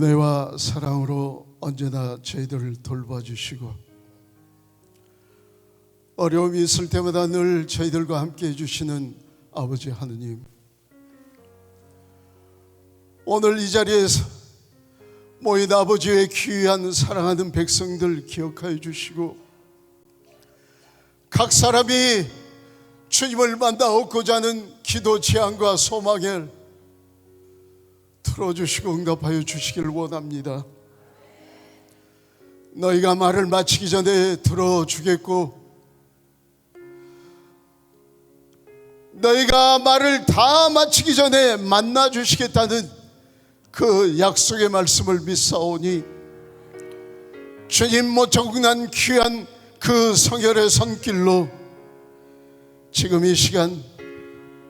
은혜와 사랑으로 언제나 저희들을 돌봐주시고 어려움이 있을 때마다 늘 저희들과 함께 해주시는 아버지 하느님, 오늘 이 자리에서 모인 아버지의 귀한 사랑하는 백성들 기억하여 주시고, 각 사람이 주님을 만나고자 하는 기도 제안과 소망을 들어주시고 응답하여 주시길 원합니다. 너희가 말을 마치기 전에 들어주겠고, 너희가 말을 다 마치기 전에 만나 주시겠다는 그 약속의 말씀을 믿사오니, 주님 모처국난 귀한 그 성혈의 손길로 지금 이 시간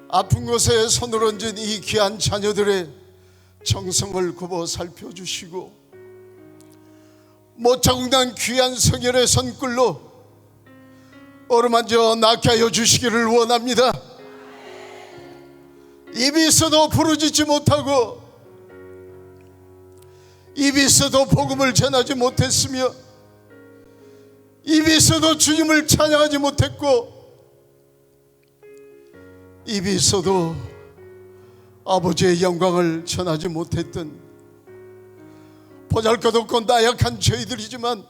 아픈 곳에 손을 얹은 이 귀한 자녀들의 정성을 굽어 살펴주시고, 모처국난 귀한 성혈의 손길로 어루만져 낫게 하여 주시기를 원합니다. 입이 있어도 부르짖지 못하고, 입이 있어도 복음을 전하지 못했으며, 입이 있어도 주님을 찬양하지 못했고, 입이 있어도 아버지의 영광을 전하지 못했던 보잘것없고 나약한 저희들이지만,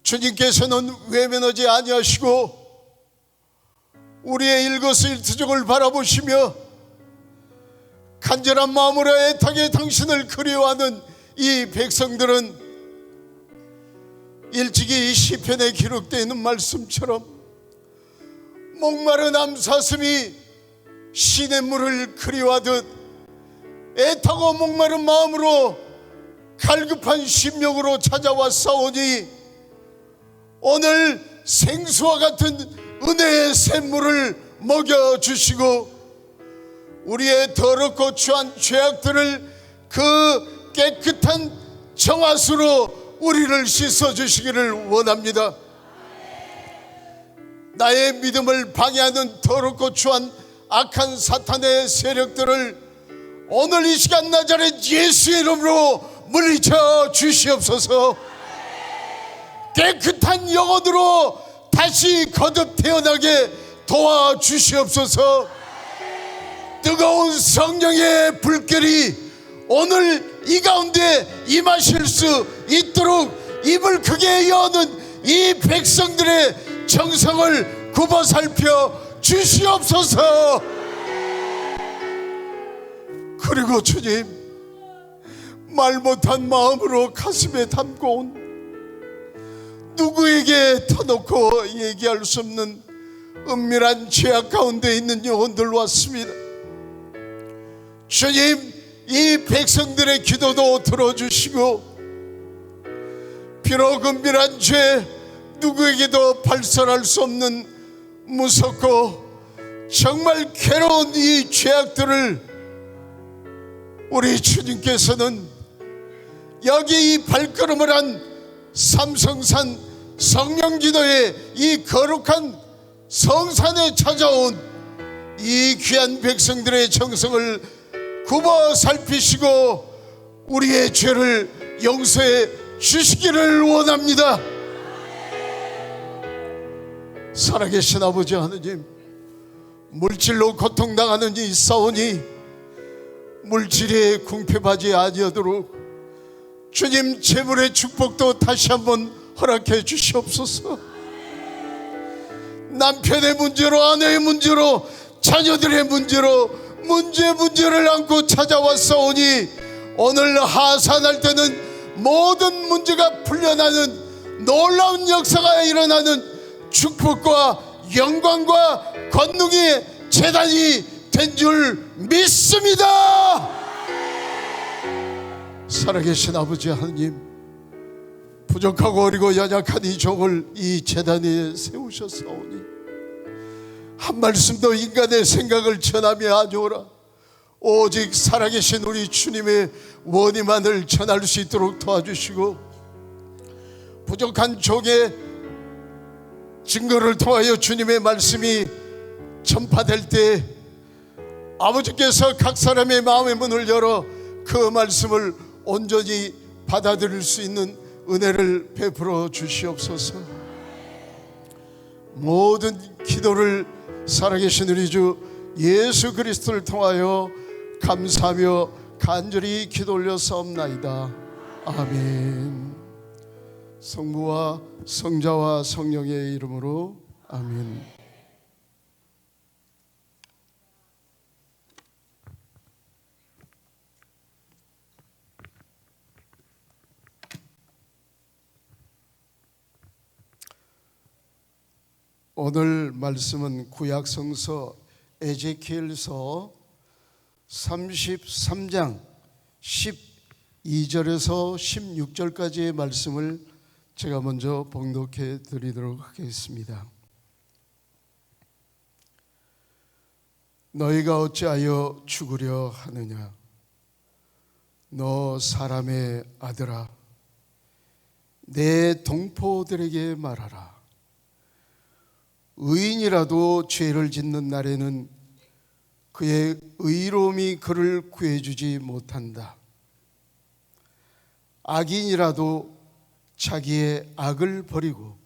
주님께서는 외면하지 아니하시고 우리의 일거수일투족을 바라보시며 간절한 마음으로 애타게 당신을 그리워하는 이 백성들은 일찍이 시편에 기록되어 있는 말씀처럼 목마른 암사슴이 시냇물을 그리워하듯 애타고 목마른 마음으로 갈급한 심령으로 찾아왔사오니, 오늘 생수와 같은 은혜의 샘물을 먹여주시고 우리의 더럽고 추한 죄악들을 그 깨끗한 정화수로 우리를 씻어주시기를 원합니다. 나의 믿음을 방해하는 더럽고 추한 악한 사탄의 세력들을 오늘 이 시간 나자렛 예수의 이름으로 물리쳐 주시옵소서. 깨끗한 영혼으로 다시 거듭 태어나게 도와주시옵소서. 뜨거운 성령의 불결이 오늘 이 가운데 임하실 수 있도록 입을 크게 여는 이 백성들의 정성을 굽어 살펴 주시옵소서. 그리고 주님, 말 못한 마음으로 가슴에 담고 온, 누구에게 터놓고 얘기할 수 없는 은밀한 죄악 가운데 있는 영혼들 왔습니다. 주님, 이 백성들의 기도도 들어주시고, 비록 은밀한 죄, 누구에게도 발설할 수 없는 무섭고 정말 괴로운 이 죄악들을 우리 주님께서는 여기 이 발걸음을 한 삼성산 성령기도의 이 거룩한 성산에 찾아온 이 귀한 백성들의 정성을 굽어 살피시고 우리의 죄를 용서해 주시기를 원합니다. 살아계신 아버지 하느님, 물질로 고통당하는 이 싸우니 물질에 궁핍하지 아니하도록 주님 재물의 축복도 다시 한번 허락해 주시옵소서. 남편의 문제로, 아내의 문제로, 자녀들의 문제로 문제를 안고 찾아왔사오니, 오늘 하산할 때는 모든 문제가 풀려나는 놀라운 역사가 일어나는 축복과 영광과 권능의 재단이 된 줄 믿습니다. 살아계신 아버지 하느님, 부족하고 어리고 연약한 이 종을 이 재단에 세우셨사오니 한 말씀도 인간의 생각을 전하며 아니오라. 오직 살아계신 우리 주님의 원의만을 전할 수 있도록 도와주시고, 부족한 종의 증거를 통하여 주님의 말씀이 전파될 때 아버지께서 각 사람의 마음의 문을 열어 그 말씀을 온전히 받아들일 수 있는 은혜를 베풀어 주시옵소서. 모든 기도를 살아계신 우리 주 예수 그리스도를 통하여 감사하며 간절히 기도 올려 싸움나이다. 아멘. 성부와 성자와 성령의 이름으로 아멘. 오늘 말씀은 구약성서 에제키엘서 33장 12절에서 16절까지의 말씀을 제가 먼저 봉독해 드리도록 하겠습니다. 너희가 어찌하여 죽으려 하느냐? 너 사람의 아들아, 내 동포들에게 말하라. 의인이라도 죄를 짓는 날에는 그의 의로움이 그를 구해주지 못한다. 악인이라도 자기의 악을 버리고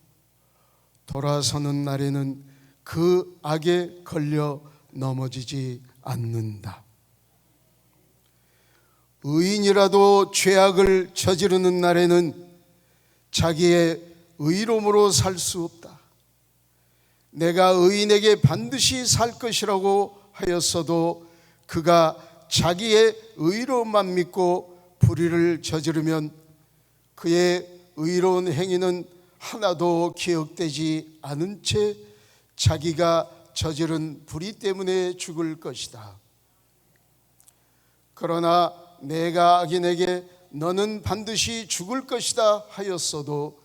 돌아서는 날에는 그 악에 걸려 넘어지지 않는다. 의인이라도 죄악을 저지르는 날에는 자기의 의로움으로 살 수 없다. 내가 의인에게 반드시 살 것이라고 하였어도 그가 자기의 의로움만 믿고 불의를 저지르면 그의 의로운 행위는 하나도 기억되지 않은 채 자기가 저지른 불의 때문에 죽을 것이다. 그러나 내가 악인에게 너는 반드시 죽을 것이다 하였어도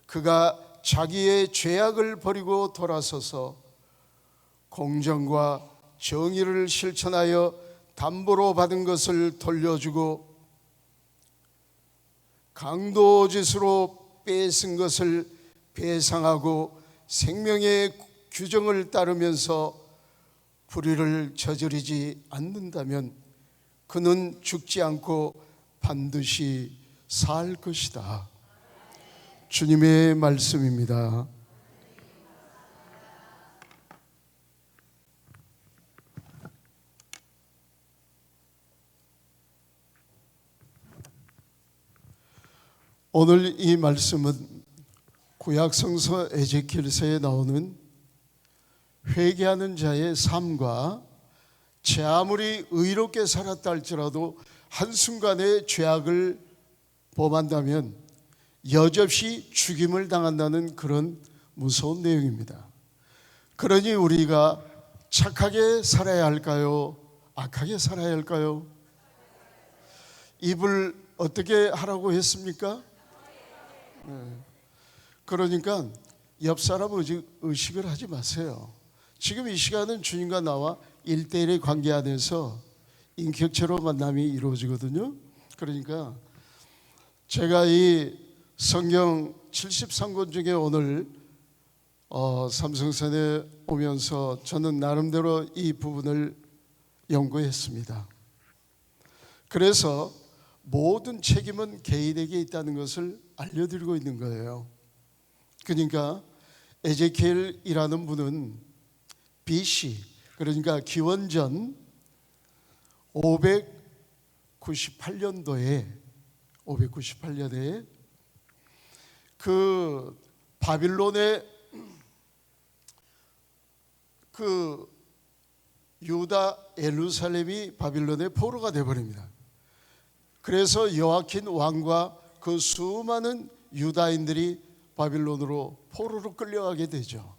그가 자기의 죄악을 버리고 돌아서서 공정과 정의를 실천하여 담보로 받은 것을 돌려주고 강도짓으로 뺏은 것을 배상하고 생명의 규정을 따르면서 불의를 저지르지 않는다면 그는 죽지 않고 반드시 살 것이다. 주님의 말씀입니다. 오늘 이 말씀은 구약성서 에제키엘서에 나오는 회개하는 자의 삶과 제 아무리 의롭게 살았다 할지라도 한순간에 죄악을 범한다면 여지없이 죽임을 당한다는 그런 무서운 내용입니다. 그러니 우리가 착하게 살아야 할까요? 악하게 살아야 할까요? 입을 어떻게 하라고 했습니까? 그러니까 옆 사람 의식을 하지 마세요. 지금 이 시간은 주님과 나와 1대1의 관계 안에서 인격체로 만남이 이루어지거든요. 그러니까 제가 이 성경 73권 중에 오늘 삼성산에 오면서 저는 나름대로 이 부분을 연구했습니다. 그래서 모든 책임은 개인에게 있다는 것을 알려드리고 있는 거예요. 그러니까 에제키엘이라는 분은 BC, 그러니까 기원전 598년도에 그 바빌론의 그 유다 예루살렘이 바빌론의 포로가 되어버립니다. 그래서 여호야킨 왕과 그 수많은 유다인들이 바빌론으로 포로로 끌려가게 되죠.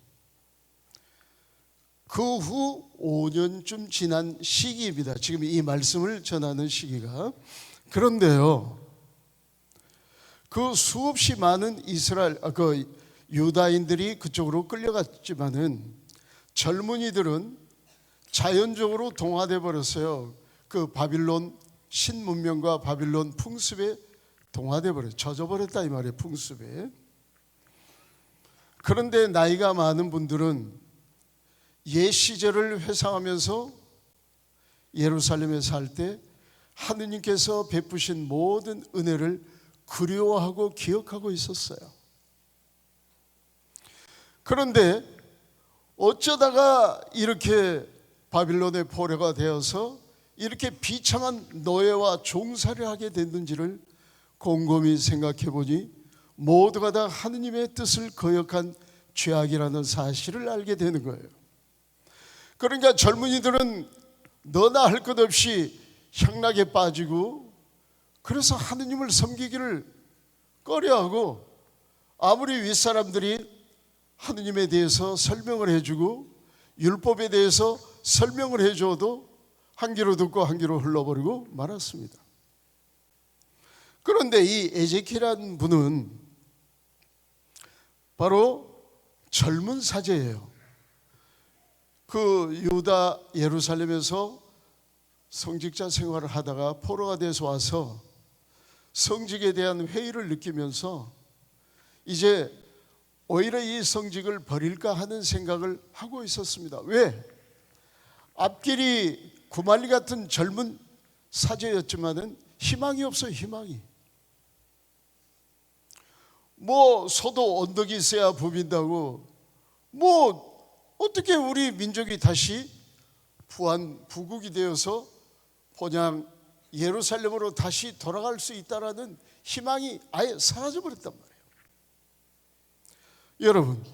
그 후 5년쯤 지난 시기입니다. 지금 이 말씀을 전하는 시기가. 그런데요, 그 수없이 많은 유다인들이 그쪽으로 끌려갔지만은 젊은이들은 자연적으로 동화돼 버렸어요. 그 바빌론 신문명과 바빌론 풍습에 동화돼 버렸어요. 젖어 버렸다 이 말이에요, 풍습에. 그런데 나이가 많은 분들은 옛 시절을 회상하면서 예루살렘에 살 때 하느님께서 베푸신 모든 은혜를 그리워하고 기억하고 있었어요. 그런데 어쩌다가 이렇게 바빌론의 포로가 되어서 이렇게 비참한 노예와 종살이를 하게 됐는지를 곰곰이 생각해 보니 모두가 다 하느님의 뜻을 거역한 죄악이라는 사실을 알게 되는 거예요. 그러니까 젊은이들은 너나 할 것 없이 향락에 빠지고, 그래서 하느님을 섬기기를 꺼려하고, 아무리 윗사람들이 하느님에 대해서 설명을 해주고 율법에 대해서 설명을 해줘도 한 귀로 듣고 한 귀로 흘러버리고 말았습니다. 그런데 이 에제키엘이라는 분은 바로 젊은 사제예요. 그 유다 예루살렘에서 성직자 생활을 하다가 포로가 돼서 와서 성직에 대한 회의를 느끼면서 이제 오히려 이 성직을 버릴까 하는 생각을 하고 있었습니다. 왜? 앞길이 구말리 같은 젊은 사제였지만은 희망이 없어요. 희망이. 뭐 소도 언덕이 있어야 부빈다고, 뭐 어떻게 우리 민족이 다시 부국이 되어서 본향 예루살렘으로 다시 돌아갈 수 있다라는 희망이 아예 사라져버렸단 말이에요. 여러분,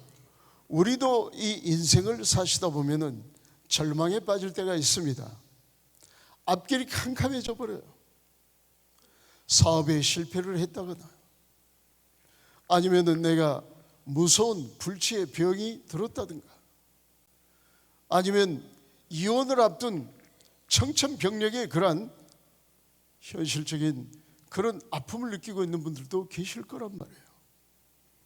우리도 이 인생을 사시다 보면은 절망에 빠질 때가 있습니다. 앞길이 캄캄해져 버려요. 사업에 실패를 했다거나, 아니면은 내가 무서운 불치의 병이 들었다든가, 아니면 이혼을 앞둔 청천벽력의 그러한 현실적인 그런 아픔을 느끼고 있는 분들도 계실 거란 말이에요.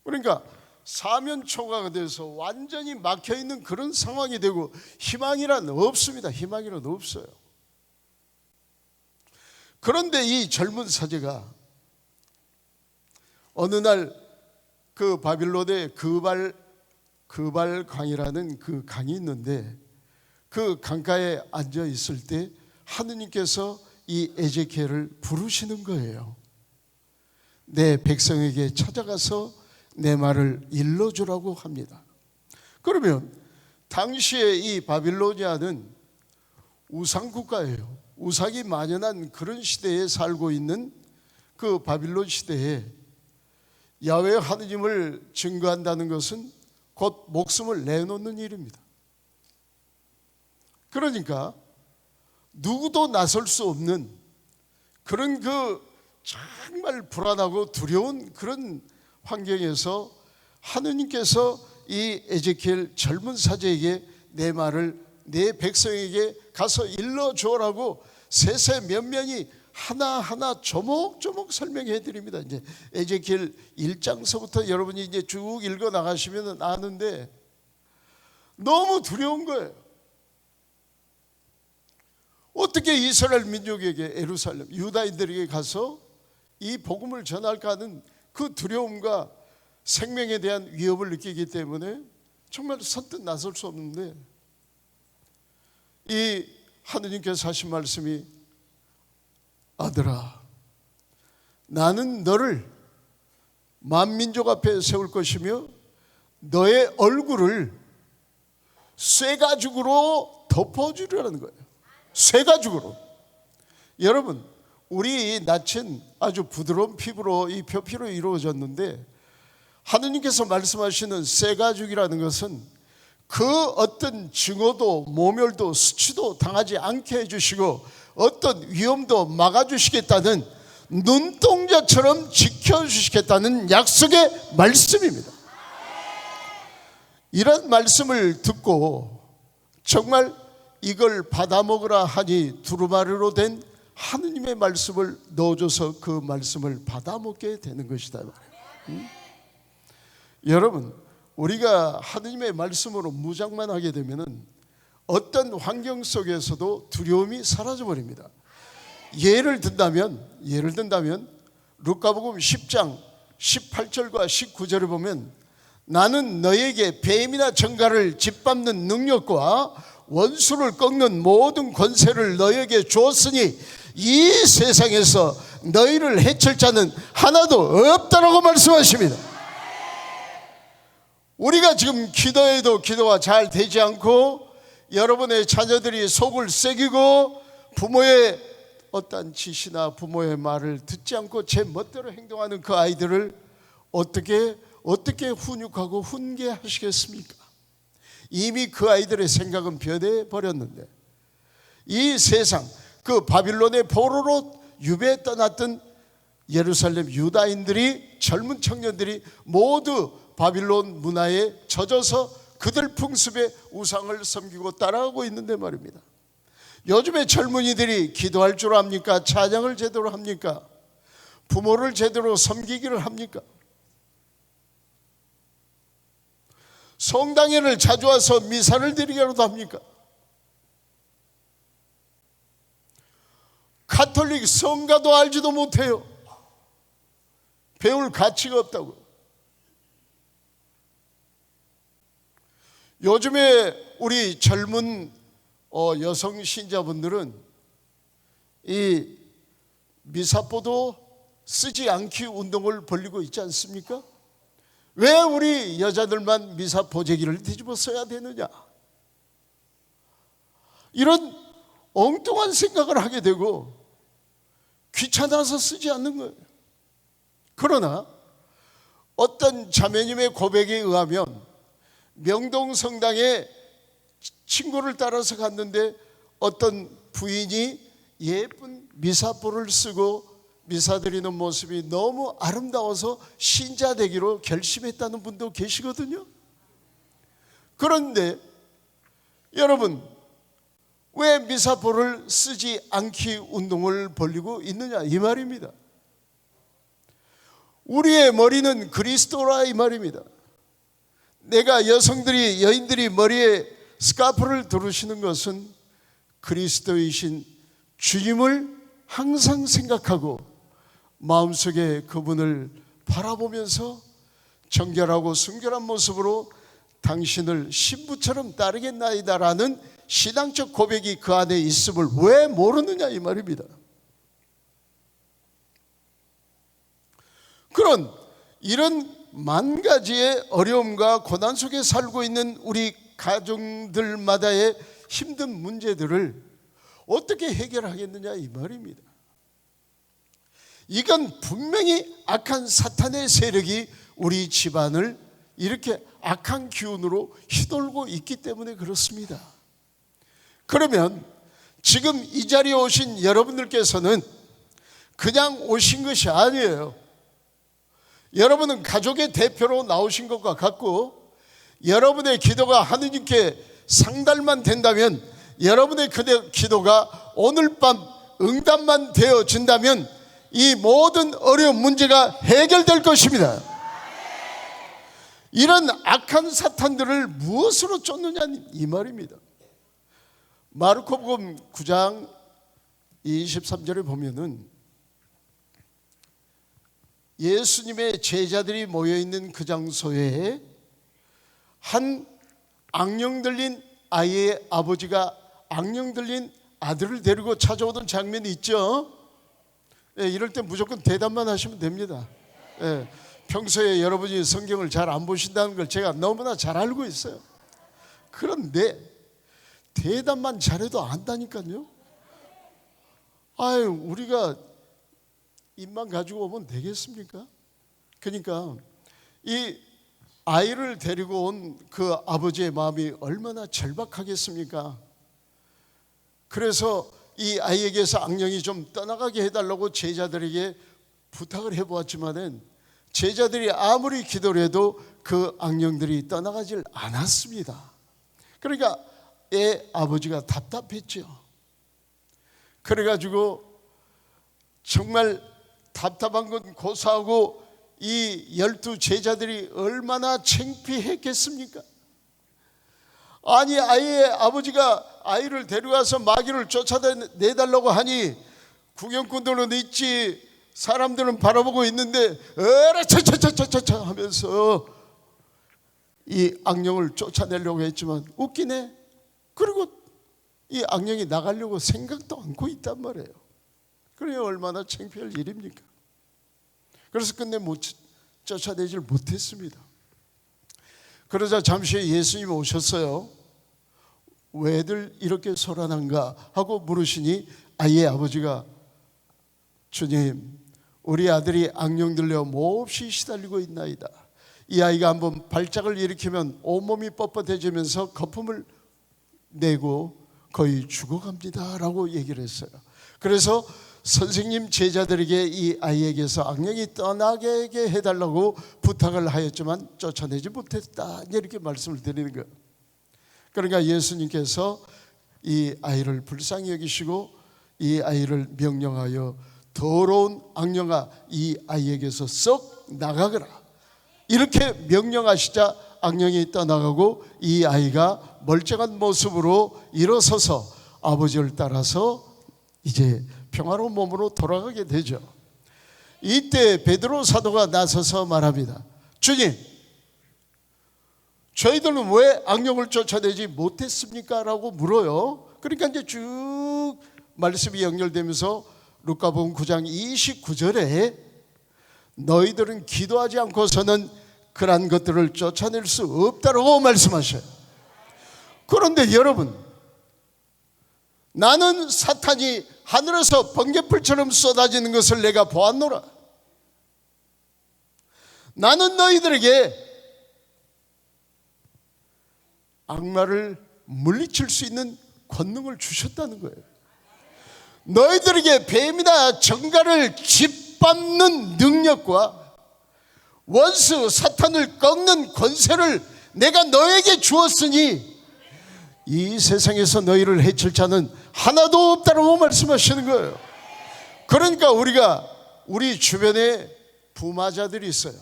그러니까 사면초가가 돼서 완전히 막혀있는 그런 상황이 되고 희망이란 없습니다. 희망이란 없어요. 그런데 이 젊은 사제가 어느 날 그 바빌론의 그발 강이라는 그 강이 있는데, 그 강가에 앉아 있을 때 하느님께서 이 에제키엘을 부르시는 거예요. 내 백성에게 찾아가서 내 말을 일러주라고 합니다. 그러면 당시에 이 바빌로니아는 우상국가예요. 우상이 만연한 그런 시대에 살고 있는 그 바빌론 시대에 야훼 하느님을 증거한다는 것은 곧 목숨을 내놓는 일입니다. 그러니까 누구도 나설 수 없는 그런 그 정말 불안하고 두려운 그런 환경에서 하느님께서 이 에제키엘 젊은 사제에게 내 말을 내 백성에게 가서 일러주라고 세세 면면이 하나하나 조목조목 설명해 드립니다. 이제 에제키엘 1장서부터 여러분이 이제 쭉 읽어 나가시면 아는데 너무 두려운 거예요. 어떻게 이스라엘 민족에게, 예루살렘 유다인들에게 가서 이 복음을 전할까 하는 그 두려움과 생명에 대한 위협을 느끼기 때문에 정말 선뜻 나설 수 없는데, 이 하느님께서 하신 말씀이, 아들아, 나는 너를 만민족 앞에 세울 것이며 너의 얼굴을 쇠가죽으로 덮어주려는 거예요. 쇠가죽으로. 여러분, 우리 낯은 아주 부드러운 피부로, 이 표피로 이루어졌는데, 하느님께서 말씀하시는 쇠가죽이라는 것은 그 어떤 증오도 모멸도 수치도 당하지 않게 해주시고 어떤 위험도 막아주시겠다는, 눈동자처럼 지켜주시겠다는 약속의 말씀입니다. 이런 말씀을 듣고 정말 이걸 받아먹으라 하니 두루마리로 된 하느님의 말씀을 넣어줘서 그 말씀을 받아먹게 되는 것이다. 여러분, 우리가 하느님의 말씀으로 무장만 하게 되면은 어떤 환경 속에서도 두려움이 사라져버립니다. 예를 든다면 루카복음 10장 18절과 19절을 보면, 나는 너에게 뱀이나 정갈을 짓밟는 능력과 원수를 꺾는 모든 권세를 너에게 주었으니 이 세상에서 너희를 해칠 자는 하나도 없다라고 말씀하십니다. 우리가 지금 기도해도 기도가 잘 되지 않고 여러분의 자녀들이 속을 새기고 부모의 어떤 지시나 부모의 말을 듣지 않고 제 멋대로 행동하는 그 아이들을 어떻게 훈육하고 훈계하시겠습니까? 이미 그 아이들의 생각은 변해 버렸는데, 이 세상 그 바빌론의 포로로 유배에 떠났던 예루살렘 유다인들이, 젊은 청년들이 모두 바빌론 문화에 젖어서 그들 풍습에 우상을 섬기고 따라가고 있는데 말입니다. 요즘에 젊은이들이 기도할 줄 압니까? 찬양을 제대로 합니까? 부모를 제대로 섬기기를 합니까? 성당에를 자주 와서 미사를 드리기라도 합니까? 가톨릭 성가도 알지도 못해요. 배울 가치가 없다고. 요즘에 우리 젊은 여성 신자분들은 이 미사포도 쓰지 않기 운동을 벌이고 있지 않습니까? 왜 우리 여자들만 미사 보재기를 뒤집어 써야 되느냐, 이런 엉뚱한 생각을 하게 되고 귀찮아서 쓰지 않는 거예요. 그러나 어떤 자매님의 고백에 의하면 명동성당에 친구를 따라서 갔는데 어떤 부인이 예쁜 미사포를 쓰고 미사 드리는 모습이 너무 아름다워서 신자 되기로 결심했다는 분도 계시거든요. 그런데 여러분, 왜 미사포를 쓰지 않기 운동을 벌이고 있느냐, 이 말입니다. 우리의 머리는 그리스도라, 이 말입니다. 내가 여인들이 머리에 스카프를 두르시는 것은 그리스도이신 주님을 항상 생각하고 마음속에 그분을 바라보면서 정결하고 순결한 모습으로 당신을 신부처럼 따르겠나이다라는 신앙적 고백이 그 안에 있음을 왜 모르느냐, 이 말입니다. 그런 이런 만 가지의 어려움과 고난 속에 살고 있는 우리 가정들마다의 힘든 문제들을 어떻게 해결하겠느냐, 이 말입니다. 이건 분명히 악한 사탄의 세력이 우리 집안을 이렇게 악한 기운으로 휘둘고 있기 때문에 그렇습니다. 그러면 지금 이 자리에 오신 여러분들께서는 그냥 오신 것이 아니에요. 여러분은 가족의 대표로 나오신 것과 같고, 여러분의 기도가 하느님께 상달만 된다면, 여러분의 기도가 오늘 밤 응답만 되어진다면 이 모든 어려운 문제가 해결될 것입니다. 이런 악한 사탄들을 무엇으로 쫓느냐, 이 말입니다. 마르코복음 9장 23절에 보면은 예수님의 제자들이 모여있는 그 장소에 한 악령 들린 아이의 아버지가 악령 들린 아들을 데리고 찾아오던 장면이 있죠. 이럴 때 무조건 대답만 하시면 됩니다. 평소에 여러분이 성경을 잘 안 보신다는 걸 제가 너무나 잘 알고 있어요. 그런데 대답만 잘해도 안다니까요. 아유, 우리가 입만 가지고 오면 되겠습니까? 그러니까 이 아이를 데리고 온 그 아버지의 마음이 얼마나 절박하겠습니까? 그래서 이 아이에게서 악령이 좀 떠나가게 해달라고 제자들에게 부탁을 해보았지만은 제자들이 아무리 기도를 해도 그 악령들이 떠나가질 않았습니다. 그러니까 애 아버지가 답답했죠. 그래가지고 정말 답답한 건 고사하고 이 12 제자들이 얼마나 창피했겠습니까? 아니, 아이의 아버지가 아이를 데려가서 마귀를 쫓아내달라고 하니 구경꾼들은 있지, 사람들은 바라보고 있는데 차차차차차 하면서 이 악령을 쫓아내려고 했지만 웃기네. 그리고 이 악령이 나가려고 생각도 않고 있단 말이에요. 그러니 얼마나 창피할 일입니까? 그래서 끝내 쫓아내질 못했습니다. 그러자 잠시 후에 예수님이 오셨어요. 왜들 이렇게 소란한가 하고 물으시니 아이의 아버지가 주님, 우리 아들이 악령들려 몹시 시달리고 있나이다. 이 아이가 한번 발작을 일으키면 온몸이 뻣뻣해지면서 거품을 내고 거의 죽어갑니다 라고 얘기를 했어요. 그래서 선생님 제자들에게 이 아이에게서 악령이 떠나게 해달라고 부탁을 하였지만 쫓아내지 못했다, 이렇게 말씀을 드리는 거예요. 그러니까 예수님께서 이 아이를 불쌍히 여기시고 이 아이를 명령하여 더러운 악령아, 이 아이에게서 썩 나가거라, 이렇게 명령하시자 악령이 떠나가고 이 아이가 멀쩡한 모습으로 일어서서 아버지를 따라서 이제 평화로운 몸으로 돌아가게 되죠. 이때 베드로 사도가 나서서 말합니다. 주님, 저희들은 왜 악령을 쫓아내지 못했습니까? 라고 물어요. 그러니까 이제 쭉 말씀이 연결되면서 루카복음 9장 29절에 너희들은 기도하지 않고서는 그러한 것들을 쫓아낼 수 없다라고 말씀하셔요. 그런데 여러분, 나는 사탄이 하늘에서 번개불처럼 쏟아지는 것을 내가 보았노라. 나는 너희들에게 악마를 물리칠 수 있는 권능을 주셨다는 거예요. 너희들에게 뱀이나 정갈을 짓밟는 능력과 원수 사탄을 꺾는 권세를 내가 너에게 주었으니 이 세상에서 너희를 해칠 자는 하나도 없다고 말씀하시는 거예요. 그러니까 우리 주변에 부마자들이 있어요.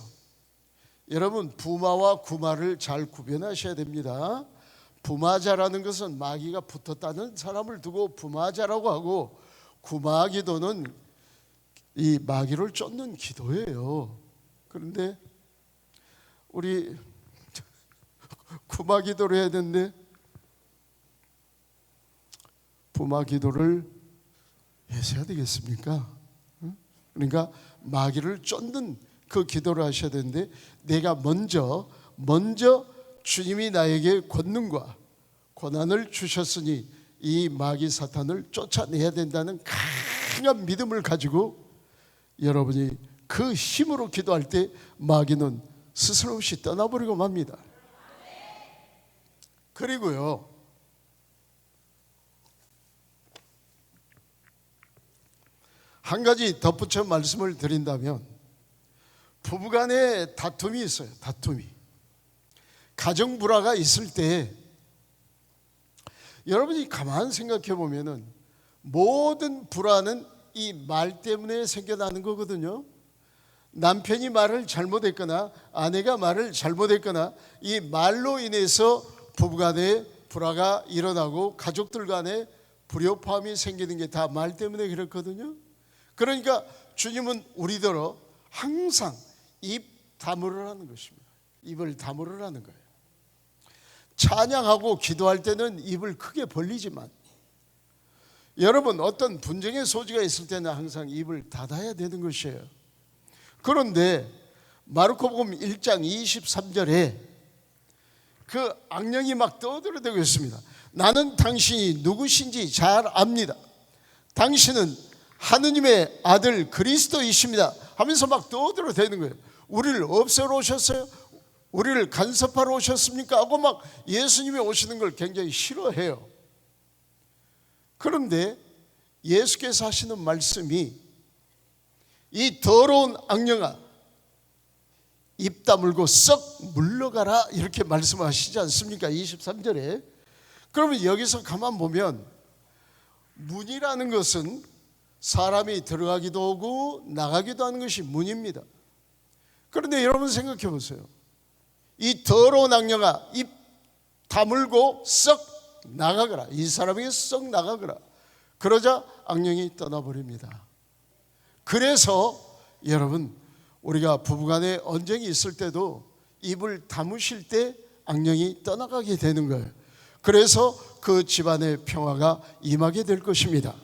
여러분, 부마와 구마를 잘 구별하셔야 됩니다. 부마자라는 것은 마귀가 붙었다는 사람을 두고 부마자라고 하고, 구마 기도는 이 마귀를 쫓는 기도예요. 그런데 우리 구마 기도를 해야 되는데 부마 기도를 해야 되겠습니까? 그러니까 마귀를 쫓는 그 기도를 하셔야 되는데, 내가 먼저 주님이 나에게 권능과 권한을 주셨으니 이 마귀 사탄을 쫓아내야 된다는 강한 믿음을 가지고 여러분이 그 힘으로 기도할 때 마귀는 스스럼 없이 떠나버리고 맙니다. 그리고요, 한 가지 덧붙여 말씀을 드린다면, 부부간에 다툼이 있어요. 다툼이, 가정 불화가 있을 때 여러분이 가만 생각해 보면은 모든 불화는 이 말 때문에 생겨나는 거거든요. 남편이 말을 잘못했거나 아내가 말을 잘못했거나 이 말로 인해서 부부간에 불화가 일어나고 가족들 간에 불협화음이 생기는 게 다 말 때문에 그렇거든요. 그러니까 주님은 우리더러 항상 입 다물으라는 것입니다. 입을 다물으라는 거예요. 찬양하고 기도할 때는 입을 크게 벌리지만, 여러분, 어떤 분쟁의 소지가 있을 때는 항상 입을 닫아야 되는 것이에요. 그런데 마르코복음 1장 23절에 그 악령이 막 떠들어대고 있습니다. 나는 당신이 누구신지 잘 압니다. 당신은 하느님의 아들 그리스도이십니다 하면서 막 떠들어대는 거예요. 우리를 없애러 오셨어요? 우리를 간섭하러 오셨습니까? 하고 막 예수님이 오시는 걸 굉장히 싫어해요. 그런데 예수께서 하시는 말씀이, 이 더러운 악령아, 입 다물고 썩 물러가라, 이렇게 말씀하시지 않습니까? 23절에. 그러면 여기서 가만 보면 문이라는 것은 사람이 들어가기도 하고 나가기도 하는 것이 문입니다. 그런데 여러분 생각해 보세요. 이 더러운 악령아, 입 다물고 썩 나가거라. 이 사람에게 썩 나가거라. 그러자 악령이 떠나버립니다. 그래서 여러분, 우리가 부부간에 언쟁이 있을 때도 입을 다무실 때 악령이 떠나가게 되는 거예요. 그래서 그 집안의 평화가 임하게 될 것입니다.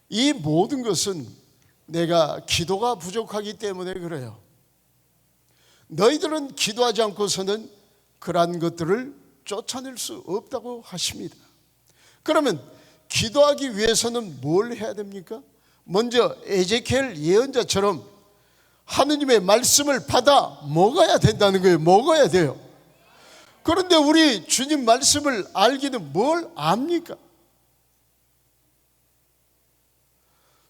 이 모든 것은 내가 기도가 부족하기 때문에 그래요. 너희들은 기도하지 않고서는 그러한 것들을 쫓아낼 수 없다고 하십니다. 그러면 기도하기 위해서는 뭘 해야 됩니까? 먼저 에제키엘 예언자처럼 하느님의 말씀을 받아 먹어야 된다는 거예요. 먹어야 돼요. 그런데 우리 주님 말씀을 알기는 뭘 압니까?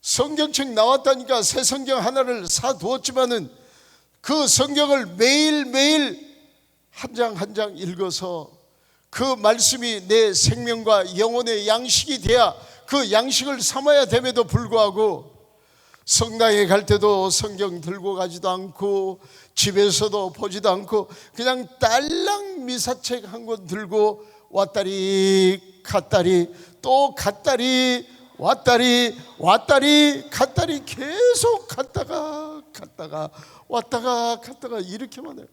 성경책 나왔다니까 새 성경 하나를 사두었지만은 그 성경을 매일매일 한 장 한 장 읽어서 그 말씀이 내 생명과 영혼의 양식이 돼야 그 양식을 삼아야 됨에도 불구하고 성당에 갈 때도 성경 들고 가지도 않고 집에서도 보지도 않고 그냥 딸랑 미사책 한 권 들고 왔다리 갔다리 또 갔다리 왔다리 갔다리 계속 갔다가 왔다가 갔다가 이렇게만 해요.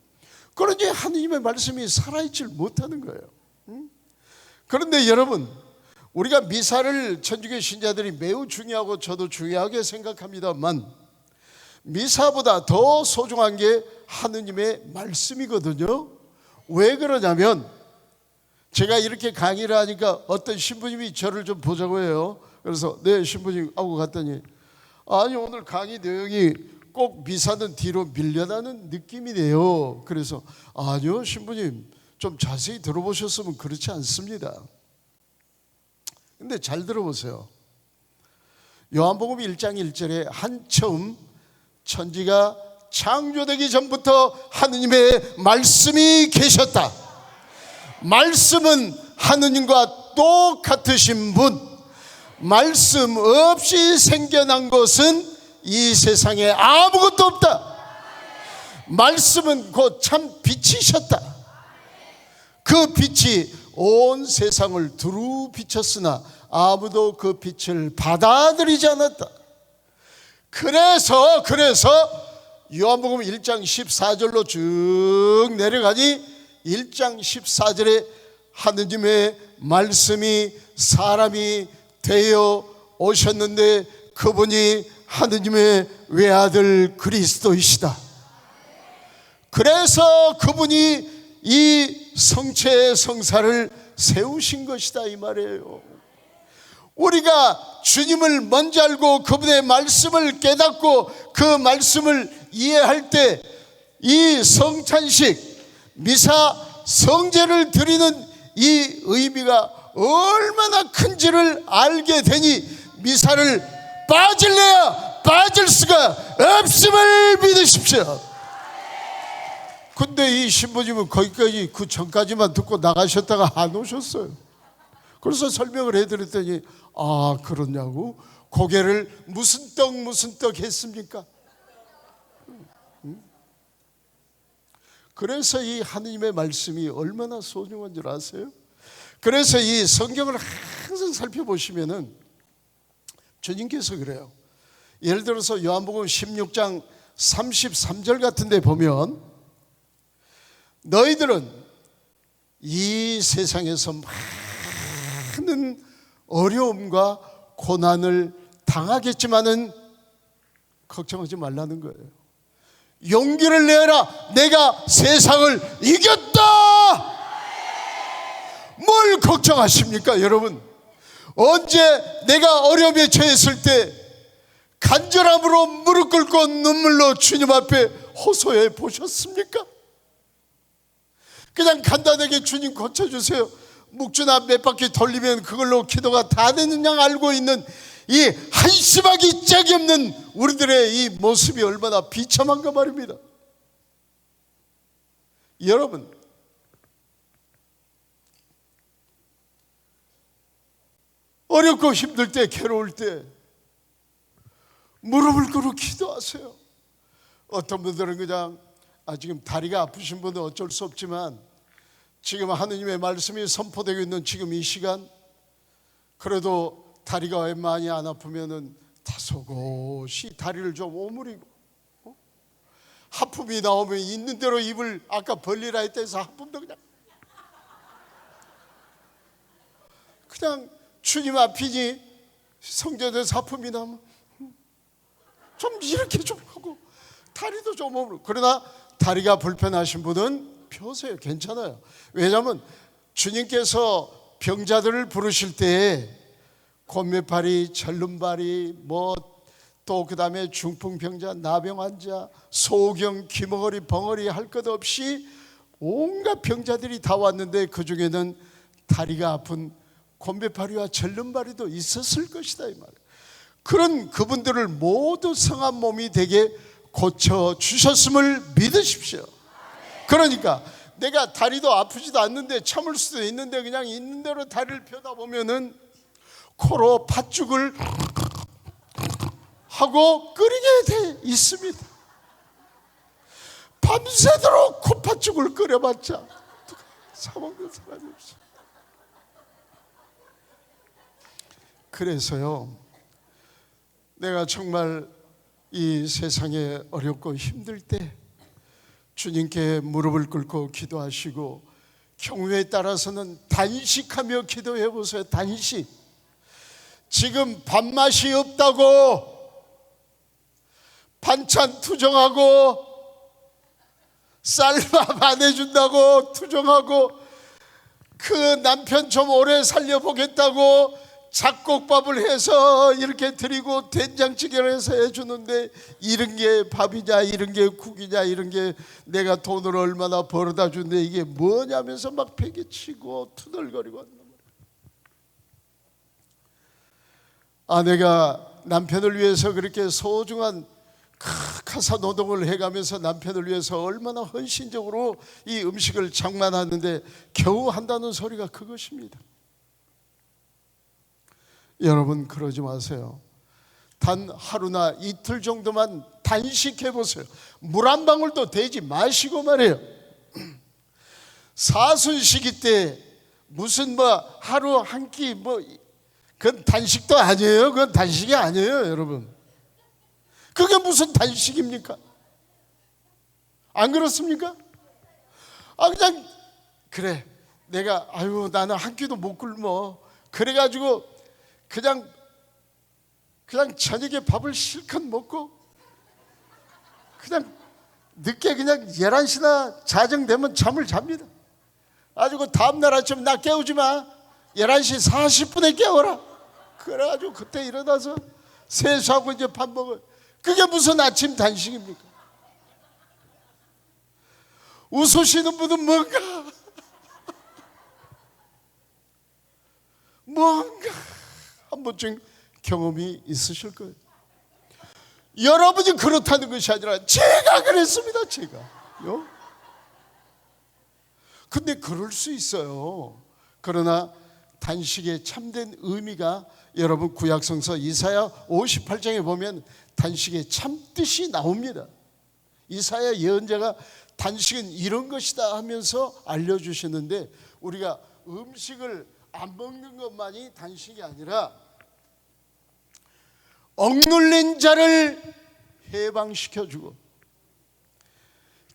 그러니 하느님의 말씀이 살아있질 못하는 거예요. 그런데 여러분, 우리가 미사를 천주교 신자들이 매우 중요하고 저도 중요하게 생각합니다만 미사보다 더 소중한 게 하느님의 말씀이거든요. 왜 그러냐면 제가 이렇게 강의를 하니까 어떤 신부님이 저를 좀 보자고 해요. 그래서 네 신부님 하고 갔더니 아니 오늘 강의 내용이 꼭 미사는 뒤로 밀려나는 느낌이네요. 그래서 아니요 신부님 좀 자세히 들어보셨으면 그렇지 않습니다. 근데 잘 들어보세요. 요한복음 1장 1절에 한처음 천지가 창조되기 전부터 하느님의 말씀이 계셨다. 말씀은 하느님과 똑같으신 분. 말씀 없이 생겨난 것은 이 세상에 아무것도 없다. 말씀은 곧 참 빛이셨다. 그 빛이 온 세상을 두루 비쳤으나 아무도 그 빛을 받아들이지 않았다. 그래서 요한복음 1장 14절로 쭉 내려가니 1장 14절에 하느님의 말씀이 사람이 되어 오셨는데 그분이 하느님의 외아들 그리스도이시다. 그래서 그분이 이 성체 성사를 세우신 것이다 이 말이에요. 우리가 주님을 먼저 알고 그분의 말씀을 깨닫고 그 말씀을 이해할 때 이 성찬식 미사 성제를 드리는 이 의미가 얼마나 큰지를 알게 되니 미사를 빠질래야 빠질 수가 없음을 믿으십시오. 근데 이 신부님은 거기까지 그 전까지만 듣고 나가셨다가 안 오셨어요. 그래서 설명을 해드렸더니 아 그러냐고 고개를 무슨 떡 했습니까? 그래서 이 하느님의 말씀이 얼마나 소중한 줄 아세요? 그래서 이 성경을 항상 살펴보시면은 주님께서 그래요. 예를 들어서 요한복음 16장 33절 같은 데 보면 너희들은 이 세상에서 많은 어려움과 고난을 당하겠지만은 걱정하지 말라는 거예요. 용기를 내어라. 내가 세상을 이겼다. 뭘 걱정하십니까 여러분? 언제 내가 어려움에 처했을 때 간절함으로 무릎 꿇고 눈물로 주님 앞에 호소해 보셨습니까? 그냥 간단하게 주님 고쳐주세요 묵주나 몇 바퀴 돌리면 그걸로 기도가 다 되는 양 알고 있는 이 한심하기 짝이 없는 우리들의 이 모습이 얼마나 비참한가 말입니다. 여러분, 어렵고 힘들 때 괴로울 때 무릎을 꿇고 기도하세요. 어떤 분들은 그냥 지금 다리가 아프신 분은 어쩔 수 없지만 지금 하느님의 말씀이 선포되고 있는 지금 이 시간 그래도 다리가 웬만히 안 아프면은 다소곳이 다리를 좀 오므리고 하품이 나오면 있는 대로 입을 아까 벌리라 했다 해서 하품도 그냥 주님 앞이니 성전에서 아픔이 나면 좀 이렇게 좀 하고 다리도 좀 오므려. 그러나 다리가 불편하신 분은 펴세요. 괜찮아요. 왜냐하면 주님께서 병자들을 부르실 때에 곤매파리, 절름발이, 또 그 다음에 중풍병자, 나병 환자, 소경, 귀머거리, 벙어리 할 것 없이 온갖 병자들이 다 왔는데 그 중에는 다리가 아픈 곤매파리와 절름발이도 있었을 것이다 이 말이에요. 그런 그분들을 모두 성한 몸이 되게 고쳐주셨음을 믿으십시오. 그러니까 내가 다리도 아프지도 않는데 참을 수도 있는데 그냥 있는 대로 다리를 펴다 보면은 코로 팥죽을 하고 끓이게 돼 있습니다. 밤새도록 콧팥죽을 끓여봤자 사먹는 사람이 없어. 그래서요, 내가 정말 이 세상에 어렵고 힘들 때 주님께 무릎을 꿇고 기도하시고, 경우에 따라서는 단식하며 기도해 보세요. 단식. 지금 밥맛이 없다고 반찬 투정하고 쌀밥 안 해준다고 투정하고, 그 남편 좀 오래 살려보겠다고 잡곡밥을 해서 이렇게 드리고 된장찌개를 해서 해주는데 이런 게 밥이냐, 이런 게 국이냐, 이런 게 내가 돈을 얼마나 벌어다 준데 이게 뭐냐면서 막 패기치고 투덜거리고 한단 말이에요. 아내가 남편을 위해서 그렇게 소중한 가사 노동을 해가면서 남편을 위해서 얼마나 헌신적으로 이 음식을 장만하는데 겨우 한다는 소리가 그것입니다. 여러분, 그러지 마세요. 단 하루나 이틀 정도만 단식해 보세요. 물 한 방울도 대지 마시고 말이에요. 사순시기 때 무슨 하루 한 끼 그건 단식도 아니에요. 그건 단식이 아니에요, 여러분. 그게 무슨 단식입니까? 안 그렇습니까? 그냥 그래, 내가 나는 한 끼도 못 굶어. 그래가지고 그냥 저녁에 밥을 실컷 먹고 그냥 늦게 그냥 11시나 자정되면 잠을 잡니다. 가지고 다음날 아침 나 깨우지 마. 11시 40분에 깨워라. 그래가지고 그때 일어나서 세수하고 이제 밥 먹어요. 그게 무슨 아침 단식입니까? 웃으시는 분은 뭔가 한 번쯤 경험이 있으실 거예요. 여러분이 그렇다는 것이 아니라 제가 그랬습니다. 제가요. 근데 그럴 수 있어요. 그러나 단식의 참된 의미가, 여러분 구약성서 이사야 58장에 보면 단식의 참뜻이 나옵니다. 이사야 예언자가 단식은 이런 것이다 하면서 알려주시는데, 우리가 음식을 안 먹는 것만이 단식이 아니라 억눌린 자를 해방시켜주고,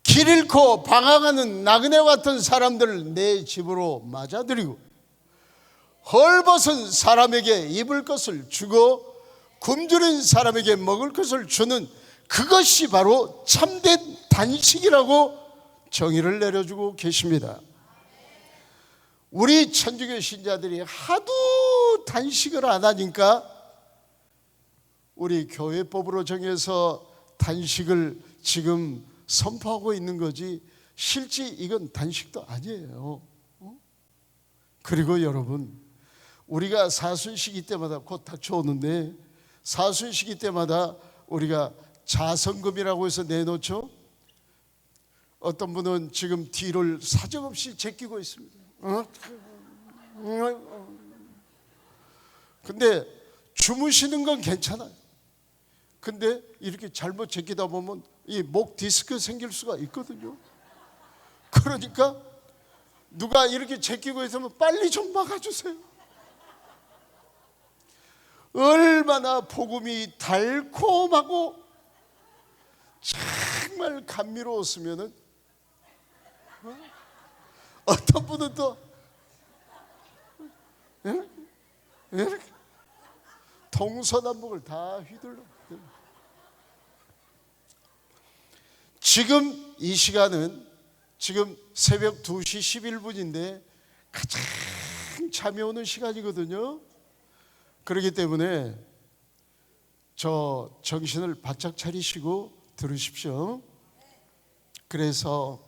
길 잃고 방황하는 나그네 같은 사람들을 내 집으로 맞아들이고, 헐벗은 사람에게 입을 것을 주고 굶주린 사람에게 먹을 것을 주는, 그것이 바로 참된 단식이라고 정의를 내려주고 계십니다. 우리 천주교 신자들이 하도 단식을 안 하니까 우리 교회법으로 정해서 단식을 지금 선포하고 있는 거지, 실제 이건 단식도 아니에요. 그리고 여러분, 우리가 사순시기 때마다 곧 닥쳐오는데, 사순시기 때마다 우리가 자선금이라고 해서 내놓죠. 어떤 분은 지금 뒤를 사정없이 제끼고 있습니다. 근데 주무시는 건 괜찮아요. 근데 이렇게 잘못 제끼다 보면 이 목 디스크 생길 수가 있거든요. 그러니까 누가 이렇게 제끼고 있으면 빨리 좀 막아주세요. 얼마나 복음이 달콤하고 정말 감미로웠으면은, 어떤 분은 또 이렇게 동서남북을 다 휘둘러. 지금 이 시간은 지금 새벽 2시 11분인데 가장 잠이 오는 시간이거든요. 그렇기 때문에 저 정신을 바짝 차리시고 들으십시오. 그래서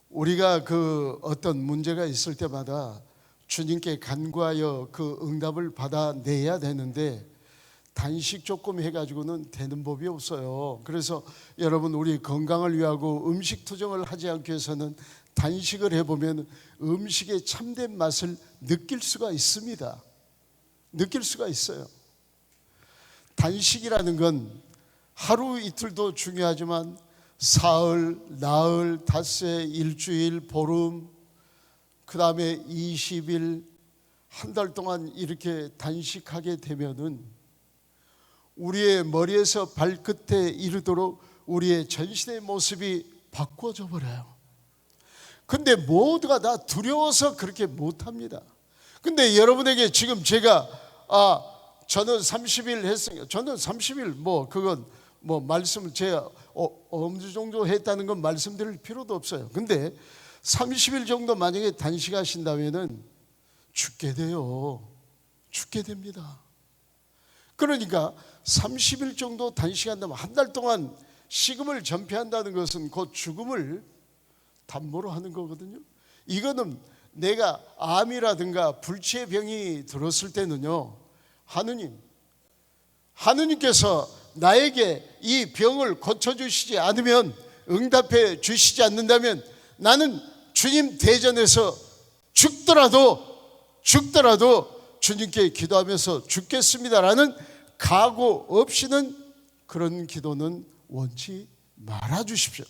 우리가 그 어떤 문제가 있을 때마다 주님께 간구하여 그 응답을 받아내야 되는데 단식 조금 해가지고는 되는 법이 없어요. 그래서 여러분, 우리 건강을 위하고 음식 투정을 하지 않기 위해서는 단식을 해보면 음식의 참된 맛을 느낄 수가 있습니다. 느낄 수가 있어요. 단식이라는 건 하루 이틀도 중요하지만 사흘, 나흘, 닷새, 일주일, 보름, 그 다음에 20일, 한 달 동안 이렇게 단식하게 되면은 우리의 머리에서 발끝에 이르도록 우리의 전신의 모습이 바꿔져 버려요. 근데 모두가 다 두려워서 그렇게 못합니다. 근데 여러분에게 지금 제가 저는 30일 했으니까 저는 30일 그건 말씀을 제가 어느 정도 했다는 건 말씀드릴 필요도 없어요. 근데 30일 정도 만약에 단식하신다면은 죽게 돼요. 죽게 됩니다. 그러니까 30일 정도 단식한다면 한 달 동안 식음을 전폐한다는 것은 곧 죽음을 담보로 하는 거거든요. 이거는 내가 암이라든가 불치의 병이 들었을 때는요, 하느님께서 나에게 이 병을 고쳐주시지 않으면, 응답해 주시지 않는다면 나는 주님 대전에서 죽더라도 주님께 기도하면서 죽겠습니다라는 각오 없이는 그런 기도는 원치 말아 주십시오.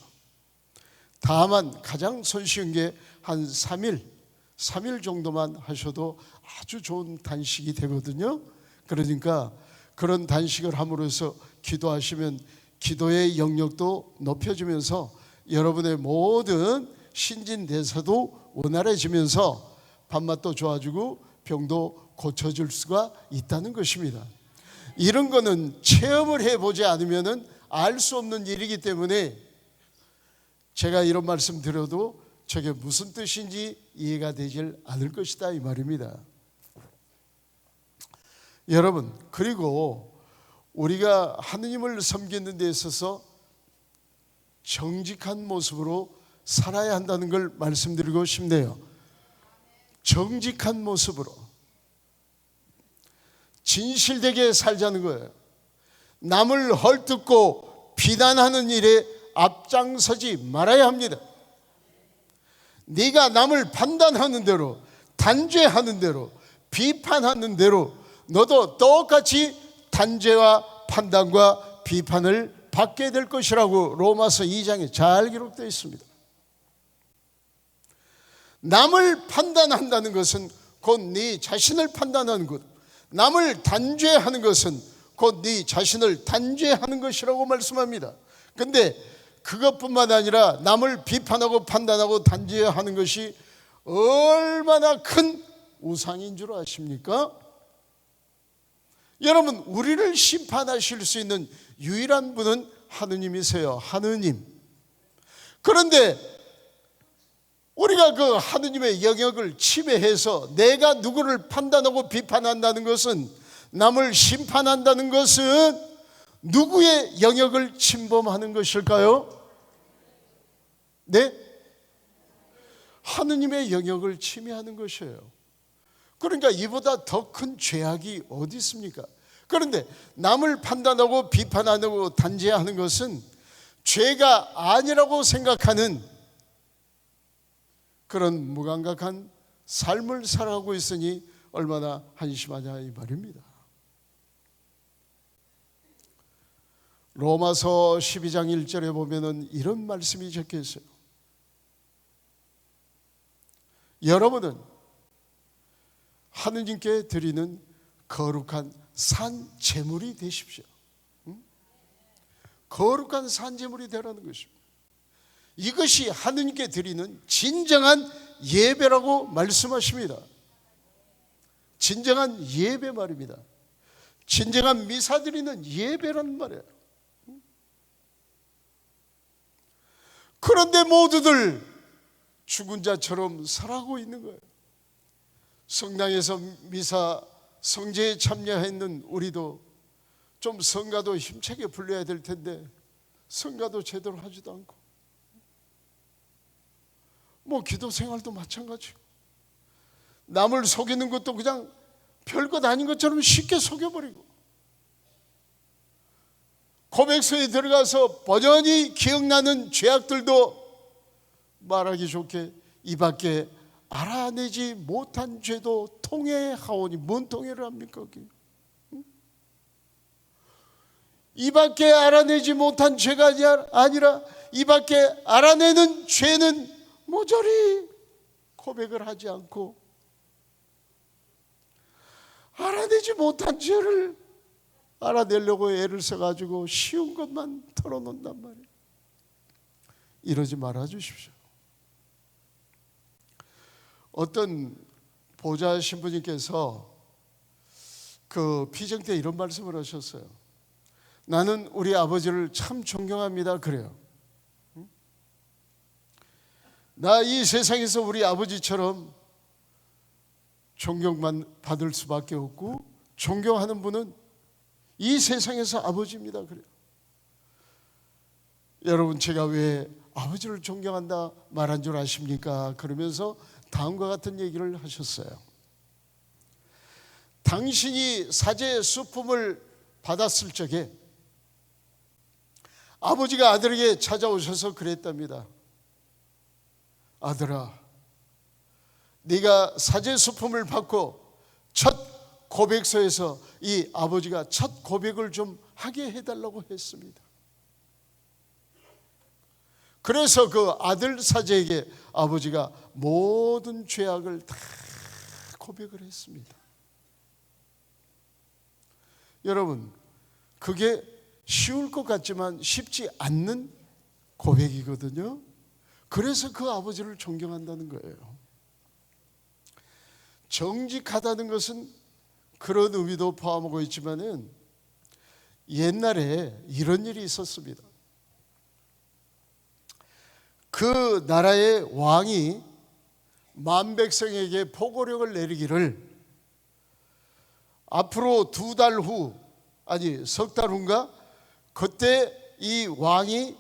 다만 가장 손쉬운 게 한 3일 정도만 하셔도 아주 좋은 단식이 되거든요. 그러니까 그런 단식을 함으로써 기도하시면 기도의 영역도 높여지면서 여러분의 모든 신진대사도 원활해지면서 밥맛도 좋아지고 병도 고쳐질 수가 있다는 것입니다. 이런 거는 체험을 해보지 않으면 알 수 없는 일이기 때문에 제가 이런 말씀 드려도 저게 무슨 뜻인지 이해가 되질 않을 것이다 이 말입니다. 여러분, 그리고 우리가 하느님을 섬기는 데 있어서 정직한 모습으로 살아야 한다는 걸 말씀드리고 싶네요. 정직한 모습으로 진실되게 살자는 거예요. 남을 헐뜯고 비난하는 일에 앞장서지 말아야 합니다. 네가 남을 판단하는 대로, 단죄하는 대로, 비판하는 대로 너도 똑같이 단죄와 판단과 비판을 받게 될 것이라고 로마서 2장에 잘 기록되어 있습니다. 남을 판단한다는 것은 곧 네 자신을 판단하는 것, 남을 단죄하는 것은 곧 네 자신을 단죄하는 것이라고 말씀합니다. 근데 그것뿐만 아니라 남을 비판하고 판단하고 단죄하는 것이 얼마나 큰 우상인 줄 아십니까? 여러분, 우리를 심판하실 수 있는 유일한 분은 하느님이세요. 하느님. 그런데 우리가 그 하느님의 영역을 침해해서 내가 누구를 판단하고 비판한다는 것은, 남을 심판한다는 것은 누구의 영역을 침범하는 것일까요? 네? 하느님의 영역을 침해하는 것이에요. 그러니까 이보다 더 큰 죄악이 어디 있습니까? 그런데 남을 판단하고 비판하고 단죄하는 것은 죄가 아니라고 생각하는 그런 무감각한 삶을 살아가고 있으니 얼마나 한심하냐 이 말입니다. 로마서 12장 1절에 보면은 이런 말씀이 적혀 있어요. 여러분은 하느님께 드리는 거룩한 산 제물이 되십시오. 거룩한 산 제물이 되라는 것입니다. 이것이 하느님께 드리는 진정한 예배라고 말씀하십니다. 진정한 예배 말입니다. 진정한 미사 드리는 예배란 말이에요. 그런데 모두들 죽은 자처럼 살아가고 있는 거예요. 성당에서 미사 성제에 참여했는 우리도 좀 성가도 힘차게 불려야 될 텐데 성가도 제대로 하지도 않고, 뭐 기도 생활도 마찬가지고, 남을 속이는 것도 그냥 별것 아닌 것처럼 쉽게 속여버리고, 고백서에 들어가서 버전히 기억나는 죄악들도 말하기 좋게 이 밖에 알아내지 못한 죄도 통회하오니, 뭔 통회를 합니까? 이 밖에 알아내지 못한 죄가 아니라 이 밖에 알아내는 죄는 모조리 고백을 하지 않고 알아내지 못한 죄를 알아내려고 애를 써가지고 쉬운 것만 털어놓는단 말이에요. 이러지 말아 주십시오. 어떤 보좌 신부님께서 그 피정 때 이런 말씀을 하셨어요. 나는 우리 아버지를 참 존경합니다. 그래요. 나 이 세상에서 우리 아버지처럼 존경만 받을 수밖에 없고 존경하는 분은 이 세상에서 아버지입니다. 그래요. 여러분, 제가 왜 아버지를 존경한다 말한 줄 아십니까? 그러면서 다음과 같은 얘기를 하셨어요. 당신이 사제 수품을 받았을 적에 아버지가 아들에게 찾아오셔서 그랬답니다. 아들아, 네가 사제 수품을 받고 첫 고백서에서 이 아버지가 첫 고백을 좀 하게 해달라고 했습니다. 그래서 그 아들 사제에게 아버지가 모든 죄악을 다 고백을 했습니다. 여러분, 그게 쉬울 것 같지만 쉽지 않는 고백이거든요. 그래서 그 아버지를 존경한다는 거예요. 정직하다는 것은 그런 의미도 포함하고 있지만은 옛날에 이런 일이 있었습니다. 그 나라의 왕이 만백성에게 포고령을 내리기를 앞으로 2달 후, 아니 석 달 후인가, 그때 이 왕이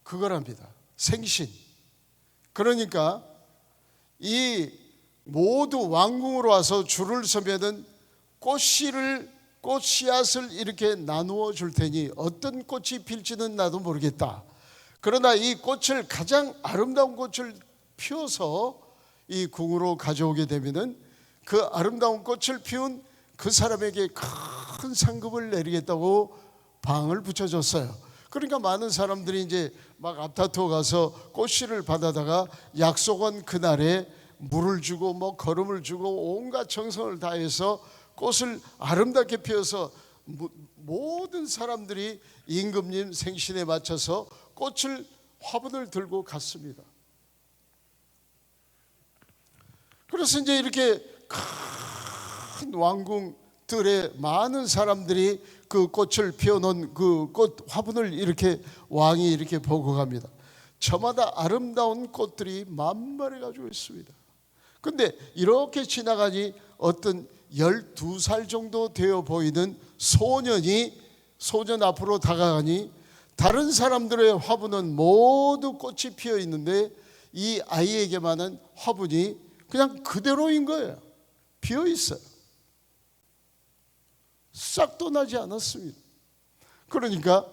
그거랍니다. 생신. 그러니까 이 모두 왕궁으로 와서 줄을 서면은 꽃씨앗을 이렇게 나누어 줄 테니 어떤 꽃이 필지는 나도 모르겠다. 그러나 이 꽃을, 가장 아름다운 꽃을 피워서 이 궁으로 가져오게 되면은 그 아름다운 꽃을 피운 그 사람에게 큰 상급을 내리겠다고 방을 붙여줬어요. 그러니까 많은 사람들이 이제 막 앞다투어 가서 꽃씨를 받아다가 약속한 그날에 물을 주고 뭐 거름을 주고 온갖 정성을 다해서 꽃을 아름답게 피워서 모든 사람들이 임금님 생신에 맞춰서 꽃을, 화분을 들고 갔습니다. 그래서 이제 이렇게 큰 왕궁들에 많은 사람들이 그 꽃을 피워놓은 그 꽃 화분을 이렇게 왕이 이렇게 보고 갑니다. 저마다 아름다운 꽃들이 만발해 가지고 있습니다. 근데 이렇게 지나가니 어떤 12살 정도 되어 보이는 소년 앞으로 다가가니 다른 사람들의 화분은 모두 꽃이 피어 있는데 이 아이에게만은 화분이 그냥 그대로인 거예요. 비어 있어요. 싹도 나지 않았습니다. 그러니까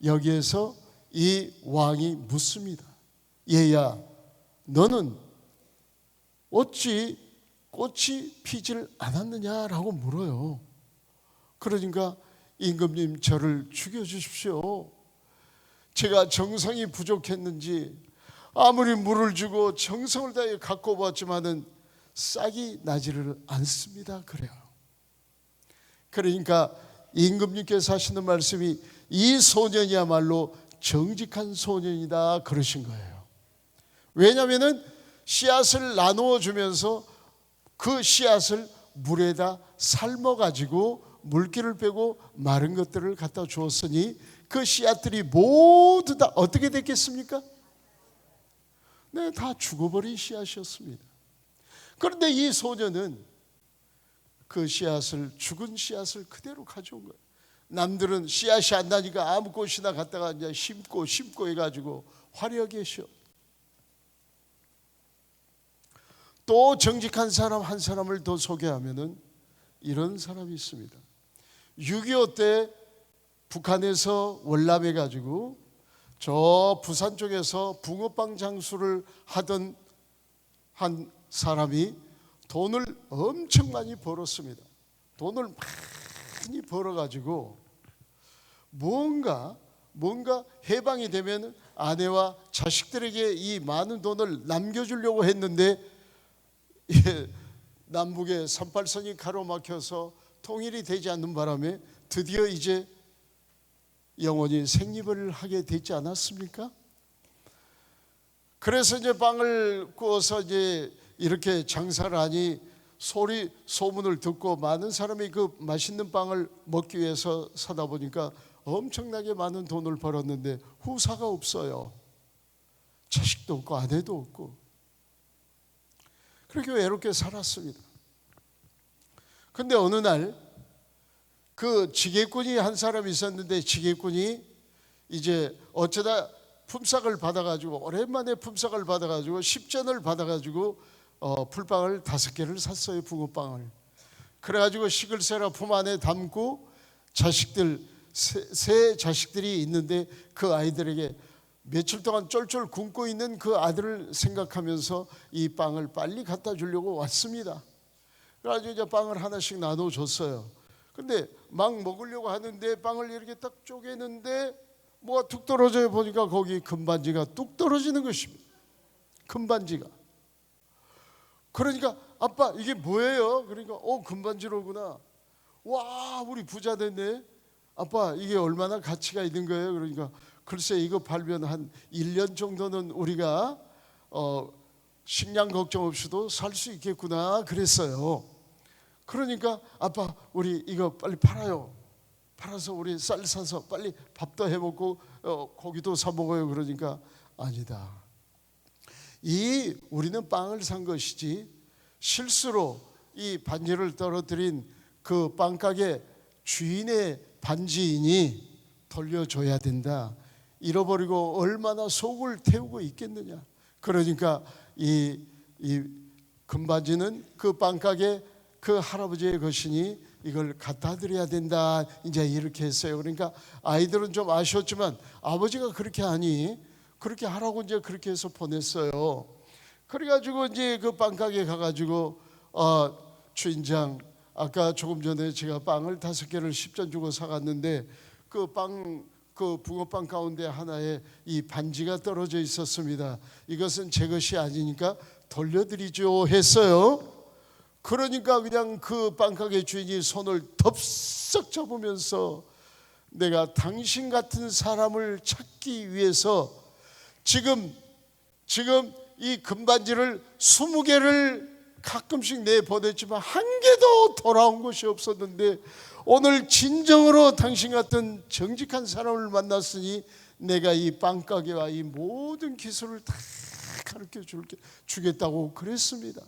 여기에서 이 왕이 묻습니다. 얘야, 너는 어찌 꽃이 피질 않았느냐라고 물어요. 그러니까 임금님, 저를 죽여주십시오. 제가 정성이 부족했는지 아무리 물을 주고 정성을 다해 갖고 왔지만은 싹이 나지를 않습니다. 그래요. 그러니까 임금님께서 하시는 말씀이 이 소년이야말로 정직한 소년이다 그러신 거예요. 왜냐하면 씨앗을 나누어 주면서 그 씨앗을 물에다 삶아가지고 물기를 빼고 마른 것들을 갖다 주었으니 그 씨앗들이 모두 다 어떻게 됐겠습니까? 네, 다 죽어버린 씨앗이었습니다. 그런데 이 소녀는 그 씨앗을, 죽은 씨앗을 그대로 가져온 거예요. 남들은 씨앗이 안 나니까 아무 곳이나 갔다가 이제 심고 해가지고 화려하게 쉬어. 또 정직한 사람 한 사람을 더 소개하면은 이런 사람이 있습니다. 6.25 때 북한에서 월남해 가지고 저 부산 쪽에서 붕어빵 장수를 하던 한 사람이 돈을 엄청 많이 벌었습니다. 돈을 많이 벌어가지고 뭔가 해방이 되면 아내와 자식들에게 이 많은 돈을 남겨주려고 했는데 남북의 38선이 가로막혀서 통일이 되지 않는 바람에 드디어 이제 영원히 생리별을 하게 되지 않았습니까? 그래서 이제 빵을 구워서 이제 이렇게 장사를 하니 소문을 듣고 많은 사람이 그 맛있는 빵을 먹기 위해서 사다 보니까 엄청나게 많은 돈을 벌었는데 후사가 없어요. 자식도 없고 아내도 없고 그렇게 외롭게 살았습니다. 근데 어느 날 그 지게꾼이 한 사람이 있었는데 지게꾼이 이제 어쩌다 품삯을 받아가지고 오랜만에 품삯을 받아가지고 10전을 받아가지고 풀빵을 5개를 샀어요. 붕어빵을. 그래가지고 시글세라 품 안에 담고 자식들 세 자식들이 있는데 그 아이들에게 며칠 동안 쫄쫄 굶고 있는 그 아들을 생각하면서 이 빵을 빨리 갖다 주려고 왔습니다. 그래가지고 이제 빵을 하나씩 나눠줬어요. 근데 막 먹으려고 하는데 빵을 이렇게 딱 쪼개는데 뭐가 뚝 떨어져요. 보니까 거기 금반지가 뚝 떨어지는 것입니다. 금반지가. 그러니까 아빠 이게 뭐예요? 그러니까 금반지로구나. 와 우리 부자 됐네. 아빠 이게 얼마나 가치가 있는 거예요? 그러니까 글쎄 이거 팔면 한 1년 정도는 우리가 식량 걱정 없이도 살 수 있겠구나 그랬어요. 그러니까 아빠 우리 이거 빨리 팔아요. 팔아서 우리 쌀 사서 빨리 밥도 해먹고 고기도 사 먹어요. 그러니까 아니다. 우리는 빵을 산 것이지 실수로 이 반지를 떨어뜨린 그 빵가게 주인의 반지이니 돌려줘야 된다. 잃어버리고 얼마나 속을 태우고 있겠느냐. 그러니까 이 금반지는 그 빵가게 그 할아버지의 것이니 이걸 갖다 드려야 된다. 이제 이렇게 했어요. 그러니까 아이들은 좀 아쉬웠지만 아버지가 그렇게 하니 그렇게 하라고 이제 그렇게 해서 보냈어요. 그래가지고 이제 그 빵가게 가가지고 주인장 아까 조금 전에 제가 빵을 5개를 10전 주고 사갔는데 그 붕어빵 가운데 하나에 이 반지가 떨어져 있었습니다. 이것은 제 것이 아니니까 돌려드리죠 했어요. 그러니까 그냥 그 빵가게 주인이 손을 덥석 잡으면서 내가 당신 같은 사람을 찾기 위해서 지금 이 금반지를 20개를 가끔씩 내보냈지만 한 개도 돌아온 것이 없었는데 오늘 진정으로 당신 같은 정직한 사람을 만났으니 내가 이 빵가게와 이 모든 기술을 다 가르쳐 주겠다고 그랬습니다.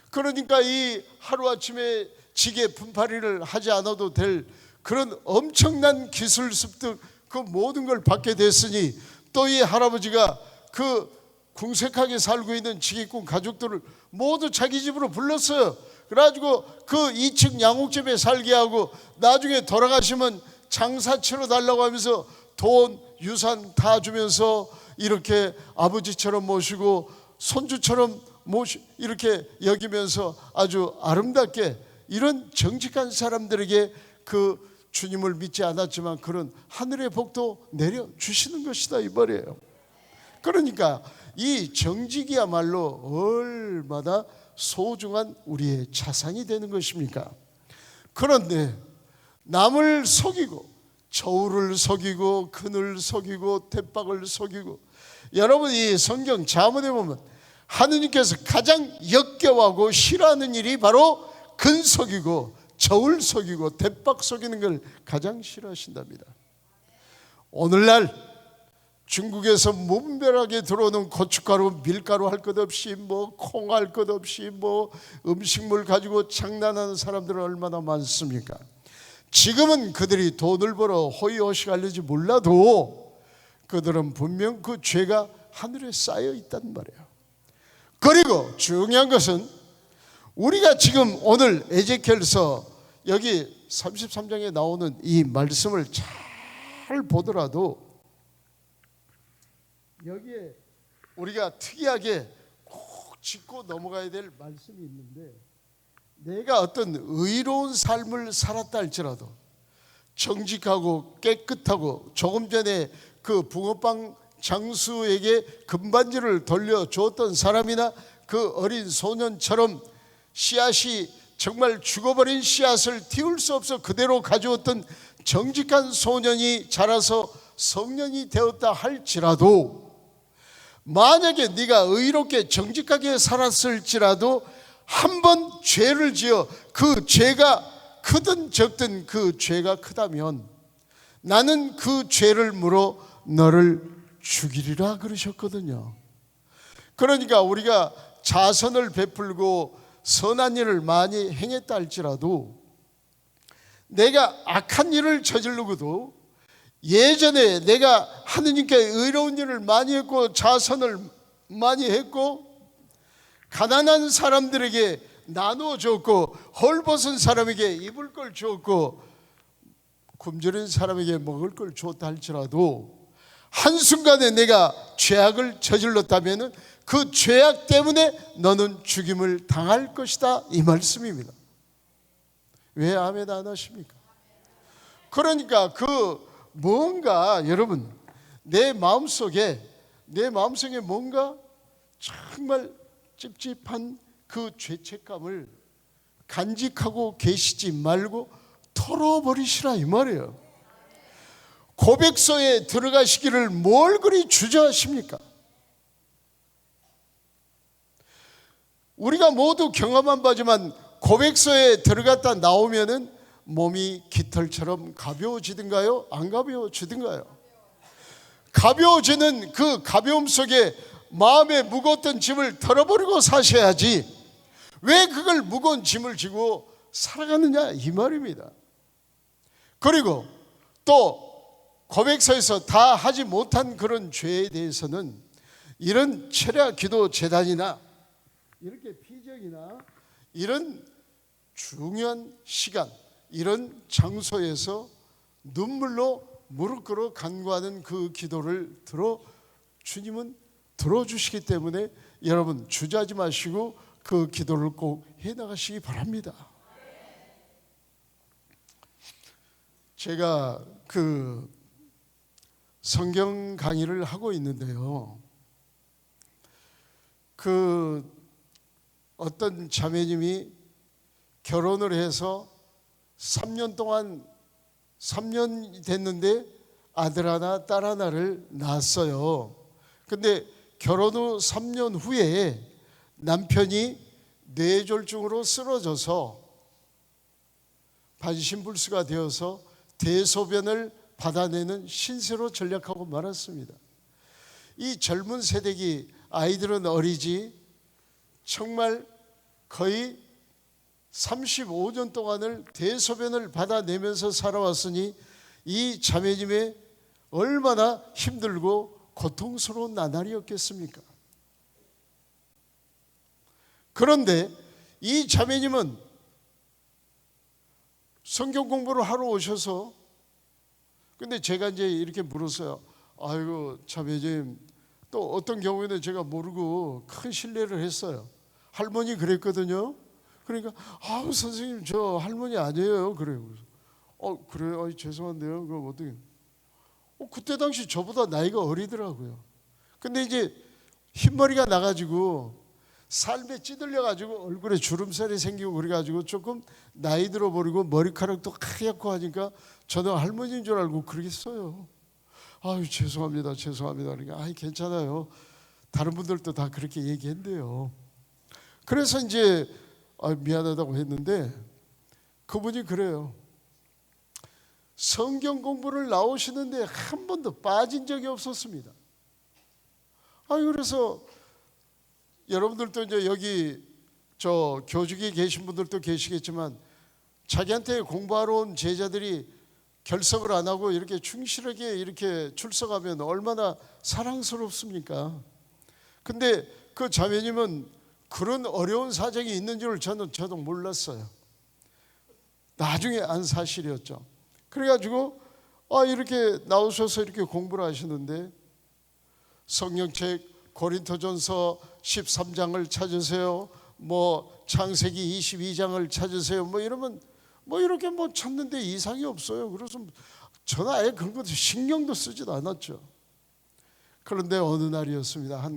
그러니까 이 하루아침에 지게 분팔이를 하지 않아도 될 그런 엄청난 기술 습득 그 모든 걸 받게 됐으니 또 이 할아버지가 그 궁색하게 살고 있는 지게꾼 가족들을 모두 자기 집으로 불렀어요. 그래가지고 그 2층 양옥집에 살게 하고 나중에 돌아가시면 장사 치러 달라고 하면서 돈 유산 다 주면서 이렇게 아버지처럼 모시고 손주처럼 이렇게 여기면서 아주 아름답게 이런 정직한 사람들에게 그 주님을 믿지 않았지만 그런 하늘의 복도 내려주시는 것이다 이 말이에요. 그러니까 이 정직이야말로 얼마나 소중한 우리의 자산이 되는 것입니까? 그런데 남을 속이고 저울을 속이고 그늘 속이고 대박을 속이고 여러분 이 성경 잠언에 보면 하느님께서 가장 역겨워하고 싫어하는 일이 바로 근속이고 저울 속이고 대박 속이는 걸 가장 싫어하신답니다. 오늘날 중국에서 무분별하게 들어오는 고춧가루, 밀가루 할 것 없이 콩 할 것 없이 음식물 가지고 장난하는 사람들은 얼마나 많습니까? 지금은 그들이 돈을 벌어 호의호식 알려지 몰라도 그들은 분명 그 죄가 하늘에 쌓여 있단 말이에요. 그리고 중요한 것은 우리가 지금 오늘 에제키엘서 여기 33장에 나오는 이 말씀을 잘 보더라도 여기에 우리가 특이하게 꼭 짚고 넘어가야 될 말씀이 있는데, 내가 어떤 의로운 삶을 살았다 할지라도 정직하고 깨끗하고 조금 전에 그 붕어빵 장수에게 금반지를 돌려주었던 사람이나 그 어린 소년처럼 씨앗이 정말 죽어버린 씨앗을 틔울 수 없어 그대로 가져왔던 정직한 소년이 자라서 성년이 되었다 할지라도, 만약에 네가 의롭게 정직하게 살았을지라도 한 번 죄를 지어 그 죄가 크든 적든 그 죄가 크다면 나는 그 죄를 물어 너를 죽이리라 그러셨거든요. 그러니까 우리가 자선을 베풀고 선한 일을 많이 행했다 할지라도 내가 악한 일을 저지르고도 예전에 내가 하느님께 의로운 일을 많이 했고 자선을 많이 했고 가난한 사람들에게 나누어줬고 헐벗은 사람에게 입을 걸 주었고 굶주린 사람에게 먹을 걸 줬다 할지라도 한순간에 내가 죄악을 저질렀다면 그 죄악 때문에 너는 죽임을 당할 것이다, 이 말씀입니다. 왜 아멘 안 하십니까? 그러니까 뭔가 여러분 내 마음속에 뭔가 정말 찝찝한 그 죄책감을 간직하고 계시지 말고 털어버리시라 이 말이에요. 고백소에 들어가시기를 뭘 그리 주저하십니까? 우리가 모두 경험한 바지만 고백소에 들어갔다 나오면은 몸이 깃털처럼 가벼워지든가요? 안 가벼워지든가요? 가벼워지는 그 가벼움 속에 마음에 무거웠던 짐을 털어버리고 사셔야지 왜 그걸 무거운 짐을 지고 살아가느냐 이 말입니다. 그리고 또 고백서에서 다 하지 못한 그런 죄에 대해서는 이런 철야 기도 재단이나 이렇게 피정이나 이런 중요한 시간, 이런 장소에서 눈물로 무릎 꿇어 간구하는 그 기도를 주님은 들어주시기 때문에 여러분 주저하지 마시고 그 기도를 꼭 해나가시기 바랍니다. 제가 그 성경 강의를 하고 있는데요, 그 어떤 자매님이 결혼을 해서 3년 됐는데 아들 하나 딸 하나를 낳았어요. 근데 결혼 후 3년 후에 남편이 뇌졸중으로 쓰러져서 반신불수가 되어서 대소변을 받아내는 신세로 전락하고 말았습니다. 이 젊은 세대기 아이들은 어리지 정말 거의 35년 동안을 대소변을 받아내면서 살아왔으니 이 자매님의 얼마나 힘들고 고통스러운 나날이었겠습니까? 그런데 이 자매님은 성경 공부를 하러 오셔서, 근데 제가 이제 이렇게 물었어요. 아이고 자매님, 또 어떤 경우에는 제가 모르고 큰 실례를 했어요. 할머니 그랬거든요. 그러니까 아우 선생님 저 할머니 아니에요 그래요. 그래요? 죄송한데요. 그럼 어떻게? 그때 당시 저보다 나이가 어리더라고요. 근데 이제 흰머리가 나가지고 삶에 찌들려가지고 얼굴에 주름살이 생기고 그래가지고 조금 나이 들어 버리고 머리카락도 하얗고 하니까 저는 할머니인 줄 알고 그러겠어요. 아유 죄송합니다. 그러니까 괜찮아요. 다른 분들도 다 그렇게 얘기했는데요. 그래서 이제 미안하다고 했는데 그분이 그래요. 성경 공부를 나오시는데 한 번도 빠진 적이 없었습니다. 그래서 여러분들도 이제 여기 저 교직에 계신 분들도 계시겠지만 자기한테 공부하러 온 제자들이 결석을 안 하고 이렇게 충실하게 이렇게 출석하면 얼마나 사랑스럽습니까? 근데 그 자매님은 그런 어려운 사정이 있는 줄 저도 몰랐어요. 나중에 안 사실이었죠. 그래가지고 이렇게 나오셔서 이렇게 공부를 하시는데 성경책 고린토전서 13장을 찾으세요. 창세기 22장을 찾으세요. 이러면 이렇게 찾는데 이상이 없어요. 그래서 저는 아예 그런 것도 신경도 쓰지도 않았죠. 그런데 어느 날이었습니다.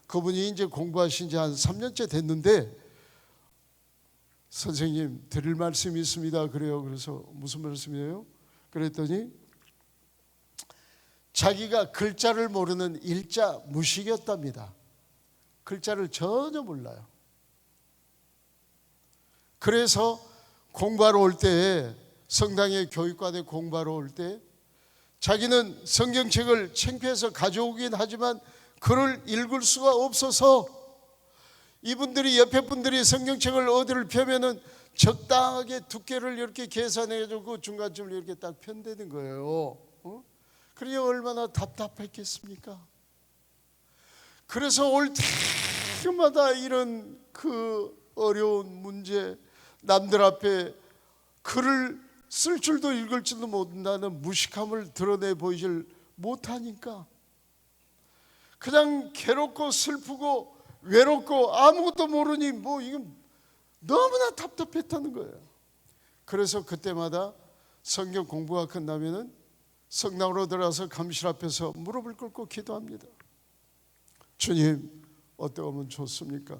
그분이 이제 공부하신 지 한 3년째 됐는데 선생님 드릴 말씀이 있습니다. 그래요. 그래서 무슨 말씀이에요? 그랬더니 자기가 글자를 모르는 일자 무식이었답니다. 글자를 전혀 몰라요. 그래서 공부하러 올 때, 성당의 교육관에 공부하러 올 때 자기는 성경책을 창피해서 가져오긴 하지만 글을 읽을 수가 없어서 이분들이 옆에 분들이 성경책을 어디를 펴면은 적당하게 두께를 이렇게 계산해가지고 중간쯤을 이렇게 딱 편대는 거예요. 그러니 얼마나 답답했겠습니까? 그래서 올 때마다 이런 그 어려운 문제, 남들 앞에 글을 쓸 줄도 읽을 줄도 못한다는 무식함을 드러내 보이질 못하니까 그냥 괴롭고 슬프고 외롭고 아무것도 모르니 이건 너무나 답답했다는 거예요. 그래서 그때마다 성경 공부가 끝나면은 성당으로 들어가서 감실 앞에서 무릎을 꿇고 기도합니다. 주님, 어떻게 하면 좋습니까?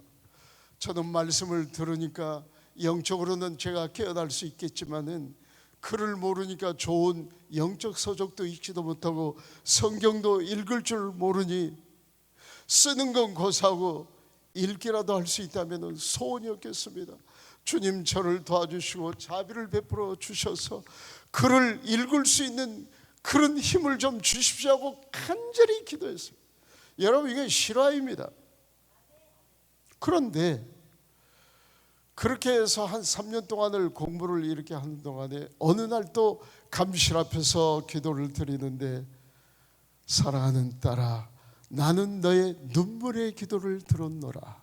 저는 말씀을 들으니까 영적으로는 제가 깨어날 수 있겠지만은 글을 모르니까 좋은 영적 서적도 읽지도 못하고 성경도 읽을 줄 모르니 쓰는 건 고사하고 읽기라도 할 수 있다면 소원이었겠습니다. 주님, 저를 도와주시고 자비를 베풀어 주셔서 글을 읽을 수 있는 그런 힘을 좀 주십시오 하고 간절히 기도했어요. 여러분, 이게 실화입니다. 그런데 그렇게 해서 한 3년 동안을 공부를 이렇게 하는 동안에 어느 날 또 감실 앞에서 기도를 드리는데 사랑하는 딸아, 나는 너의 눈물의 기도를 들었노라.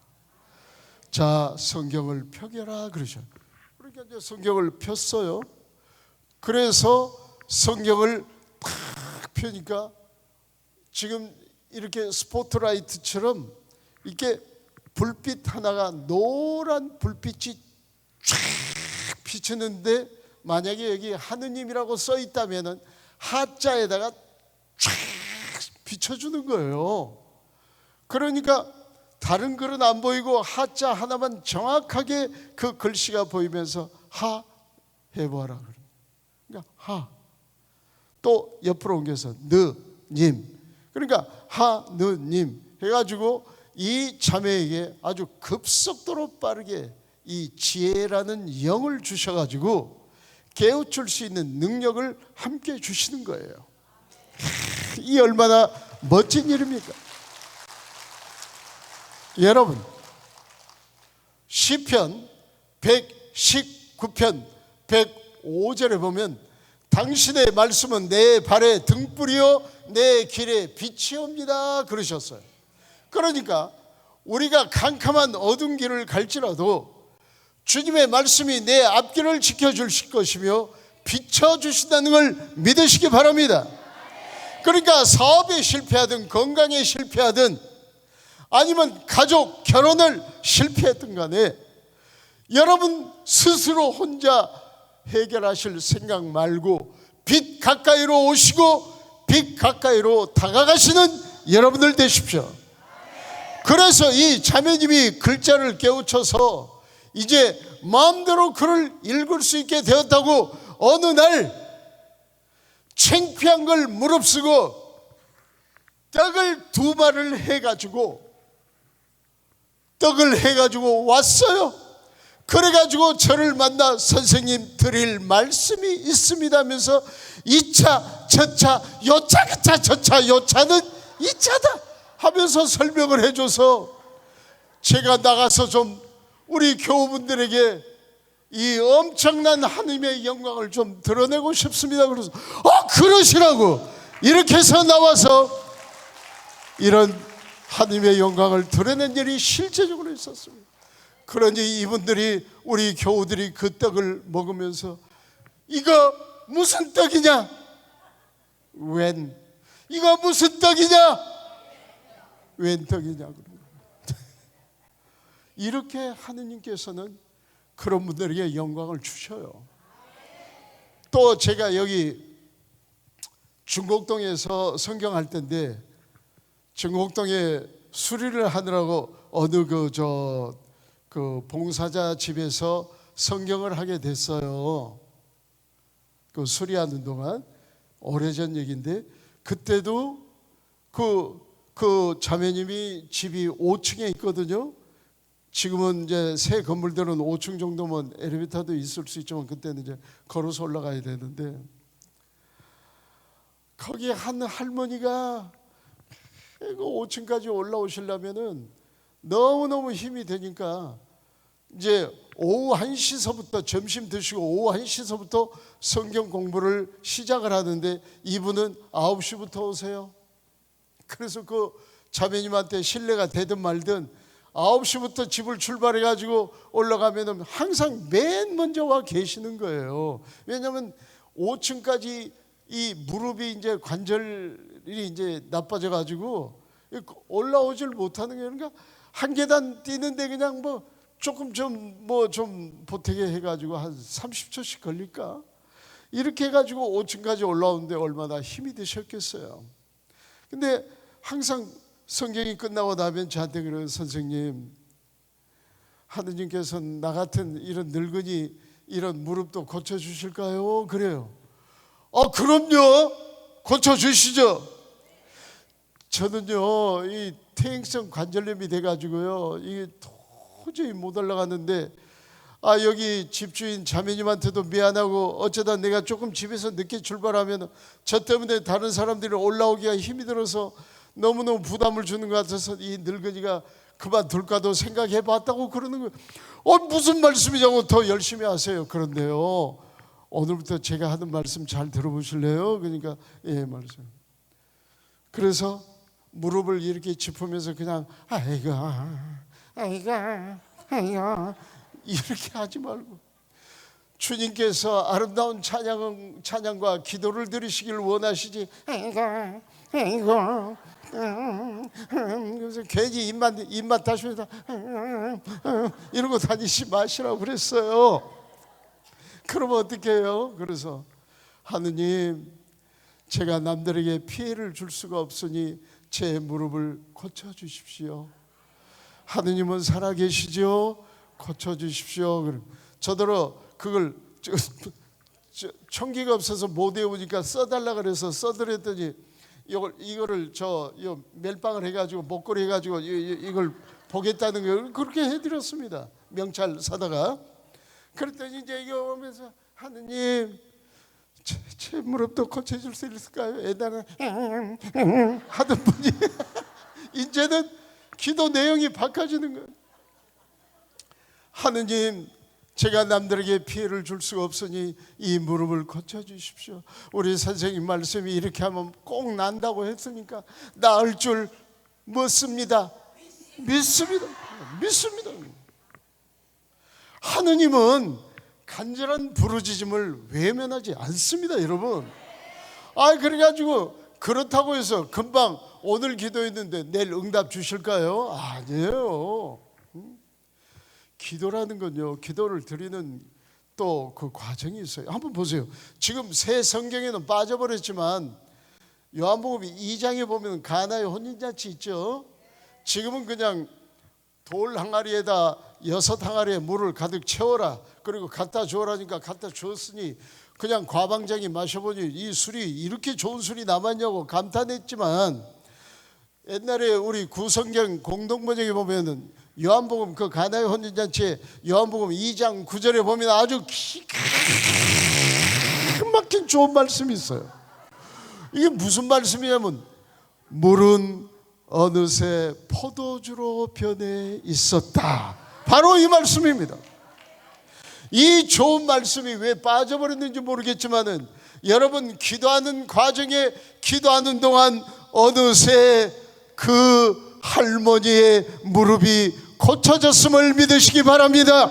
자, 성경을 펴겨라 그러죠. 그러니까 이제 성경을 폈어요. 그래서 성경을 탁 펴니까 지금 이렇게 스포트라이트처럼 이렇게 불빛 하나가 노란 불빛이 쫙 비치는데 만약에 여기 하느님이라고 써 있다면은 하자에다가 쫙 비춰주는 거예요. 그러니까 다른 글은 안 보이고 하자 하나만 정확하게 그 글씨가 보이면서 하 해보아라. 그러니까 하. 또 옆으로 옮겨서 느님. 그러니까 하느님 해가지고 이 자매에게 아주 급속도로 빠르게 이 지혜라는 영을 주셔가지고 깨우칠 수 있는 능력을 함께 주시는 거예요. 이 얼마나 멋진 일입니까? 여러분, 시편 119편 105절에 보면 당신의 말씀은 내 발에 등불이요 내 길에 빛이옵니다 그러셨어요. 그러니까 우리가 캄캄한 어두운 길을 갈지라도 주님의 말씀이 내 앞길을 지켜주실 것이며 비춰주신다는 걸 믿으시기 바랍니다. 그러니까 사업에 실패하든 건강에 실패하든 아니면 가족 결혼을 실패했든 간에 여러분 스스로 혼자 해결하실 생각 말고 빛 가까이로 오시고 빛 가까이로 다가가시는 여러분들 되십시오. 그래서 이 자매님이 글자를 깨우쳐서 이제 마음대로 글을 읽을 수 있게 되었다고 어느 날 창피한 걸 무릅쓰고 떡을 2마리를 해가지고 떡을 해가지고 왔어요. 그래가지고 저를 만나 선생님 드릴 말씀이 있습니다 하면서 이 차, 저 차, 요 차, 그 차, 저 차, 요 차는 이 차다 하면서 설명을 해줘서 제가 나가서 좀 우리 교우분들에게 이 엄청난 하나님의 영광을 좀 드러내고 싶습니다. 그래서 그러시라고 이렇게 해서 나와서 이런 하나님의 영광을 드러낸 일이 실제적으로 있었습니다. 그러니 이분들이 우리 교우들이 그 떡을 먹으면서 이거 무슨 떡이냐? 웬? 이거 무슨 떡이냐? 웬 떡이냐? 이렇게 하느님께서는 그런 분들에게 영광을 주셔요. 또 제가 여기 중곡동에서 성경할 때인데 중곡동에 수리를 하느라고 어느 그 봉사자 집에서 성경을 하게 됐어요. 그 수리하는 동안 오래전 얘기인데 그때도 그 자매님이 집이 5층에 있거든요. 지금은 이제 새 건물들은 5층 정도면 엘리베이터도 있을 수 있지만 그때는 이제 걸어서 올라가야 되는데 거기 한 할머니가 5층까지 올라오시려면은 너무너무 힘이 되니까 이제 오후 1시서부터 점심 드시고 오후 1시서부터 성경 공부를 시작을 하는데 이분은 9시부터 오세요. 그래서 그 자매님한테 신뢰가 되든 말든 9시부터 집을 출발해 가지고 올라가면은 항상 맨 먼저 와 계시는 거예요. 왜냐하면 5층까지 이 무릎이 이제 관절이 이제 나빠져 가지고 올라오질 못하는 게 그러니까 한 계단 뛰는데 그냥 뭐 조금 좀 보태게 해가지고 한 30초씩 걸릴까? 이렇게 해가지고 5층까지 올라오는데 얼마나 힘이 드셨겠어요. 근데 항상 성경이 끝나고 나면 저한테 그래요. 선생님, 하느님께서는 나 같은 이런 늙은이 이런 무릎도 고쳐주실까요? 그래요. 그럼요. 고쳐주시죠. 저는요 이 퇴행성 관절염이 돼가지고요 이게 도저히 못 올라가는데 여기 집주인 자매님한테도 미안하고 어쩌다 내가 조금 집에서 늦게 출발하면 저 때문에 다른 사람들이 올라오기가 힘이 들어서 너무너무 부담을 주는 것 같아서 이 늙은이가 그만둘까도 생각해 봤다고 그러는 거예요. 무슨 말씀이냐고 더 열심히 하세요. 그런데요 오늘부터 제가 하는 말씀 잘 들어보실래요? 그러니까 예 말씀. 그래서 무릎을 이렇게 짚으면서 그냥 아이고 이렇게 하지 말고 주님께서 아름다운 찬양과 기도를 들으시길 원하시지 아이고 그래서 괜히 입맛 다시면서 이러고 다니지 마시라고 그랬어요. 그러면 어떻게 해요? 그래서 하느님 제가 남들에게 피해를 줄 수가 없으니 제 무릎을 고쳐주십시오. 하느님은 살아계시죠? 고쳐주십시오. 저더러 그걸 청기가 없어서 못 외우니까 써달라 그래서 써드렸더니 이거를 멜빵을 해가지고 목걸이 해가지고 이걸 보겠다는 걸 그렇게 해드렸습니다. 명찰 사다가. 그랬더니 이제 이거 오면서 하느님 제 무릎도 고쳐줄 수 있을까요? 예전에 하던 분이 이제는 기도 내용이 바꿔지는 거예요. 하느님 제가 남들에게 피해를 줄 수가 없으니 이 무릎을 고쳐주십시오. 우리 선생님 말씀이 이렇게 하면 꼭 난다고 했으니까 나을 줄 믿습니다. 믿습니다. 하느님은 간절한 부르짖음을 외면하지 않습니다, 여러분. 그래가지고 그렇다고 해서 금방 오늘 기도했는데 내일 응답 주실까요? 아니에요. 기도라는 건요, 기도를 드리는 또 그 과정이 있어요. 한번 보세요. 지금 새 성경에는 빠져버렸지만 요한복음 2장에 보면 가나의 혼인잔치 있죠. 지금은 그냥 돌 항아리에다 6항아리에 물을 가득 채워라. 그리고 갖다 주어라니까 갖다 주었으니 그냥 과방장이 마셔보니 이 술이 이렇게 좋은 술이 남았냐고 감탄했지만 옛날에 우리 구성경 공동번역에 보면은 요한복음 그 가나의 혼인잔치에 요한복음 2장 9절에 보면 아주 기가 막힌 좋은 말씀이 있어요. 이게 무슨 말씀이냐면 물은 어느새 포도주로 변해 있었다. 바로 이 말씀입니다. 이 좋은 말씀이 왜 빠져버렸는지 모르겠지만은 여러분 기도하는 과정에 기도하는 동안 어느새 그 할머니의 무릎이 고쳐졌음을 믿으시기 바랍니다.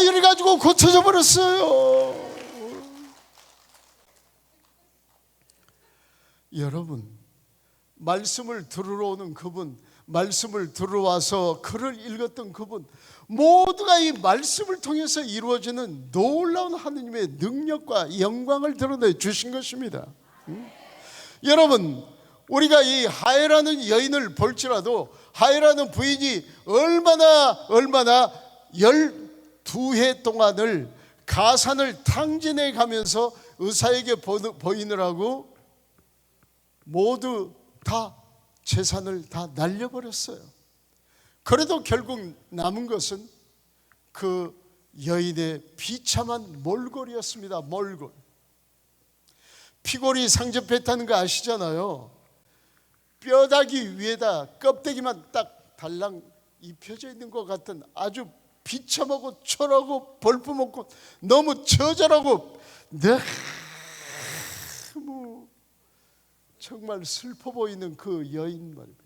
이래 가지고 고쳐져 버렸어요. 여러분, 말씀을 들으러 오는 그분, 말씀을 들어와서 글을 읽었던 그분, 모두가 이 말씀을 통해서 이루어지는 놀라운 하느님의 능력과 영광을 드러내 주신 것입니다. 여러분, 우리가 이 하엘라는 여인을 볼지라도 하엘라는 부인이 얼마나 12해 동안을 가산을 탕진해 가면서 의사에게 보이느라고 모두 다 재산을 다 날려버렸어요. 그래도 결국 남은 것은 그 여인의 비참한 몰골이었습니다. 몰골. 피골이 상접했다는 거 아시잖아요. 뼈다귀 위에다 껍데기만 딱 달랑 입혀져 있는 것 같은 아주 비참하고 초라하고 볼품없고 너무 처절하고 너무 정말 슬퍼 보이는 그 여인 말입니다.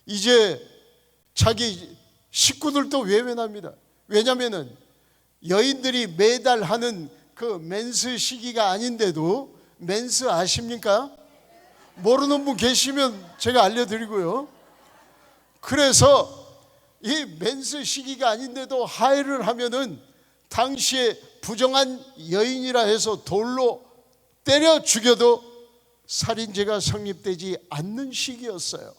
이제 자기 식구들도 외면합니다. 왜냐하면 여인들이 매달 하는 그 맨스 시기가 아닌데도, 맨스 아십니까? 모르는 분 계시면 제가 알려드리고요. 그래서 이 맨스 시기가 아닌데도 하혈을 하면은 당시에 부정한 여인이라 해서 돌로 때려 죽여도 살인죄가 성립되지 않는 시기였어요.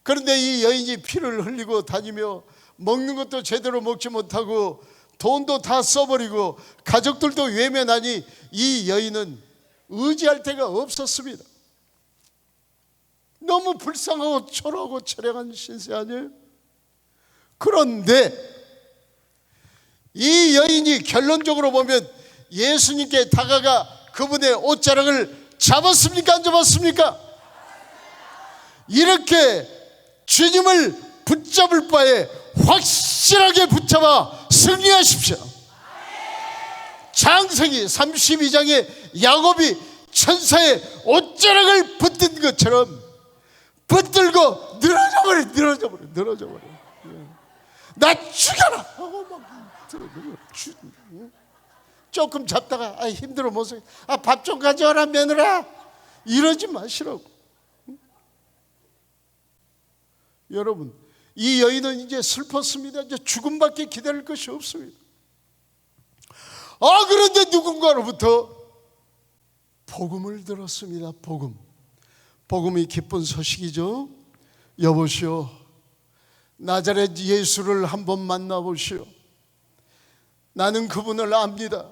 그런데 이 여인이 피를 흘리고 다니며 먹는 것도 제대로 먹지 못하고 돈도 다 써버리고 가족들도 외면하니 이 여인은 의지할 데가 없었습니다. 너무 불쌍하고 초라하고 처량한 신세 아니에요? 그런데 이 여인이 결론적으로 보면 예수님께 다가가 그분의 옷자락을 잡았습니까? 안 잡았습니까? 이렇게 주님을 붙잡을 바에 확실하게 붙잡아 승리하십시오. 창세기 32장에 야곱이 천사의 옷자락을 붙든 것처럼 붙들고 늘어져 버려. 나 죽여라 하고 막 조금 잡다가 힘들어 못 서. 밥 좀 가져와라 며느라, 이러지 마시라고. 여러분, 이 여인은 이제 슬펐습니다. 이제 죽음밖에 기다릴 것이 없습니다. 그런데 누군가로부터 복음을 들었습니다. 복음이 기쁜 소식이죠. 여보시오, 나자렛 예수를 한번 만나보시오. 나는 그분을 압니다.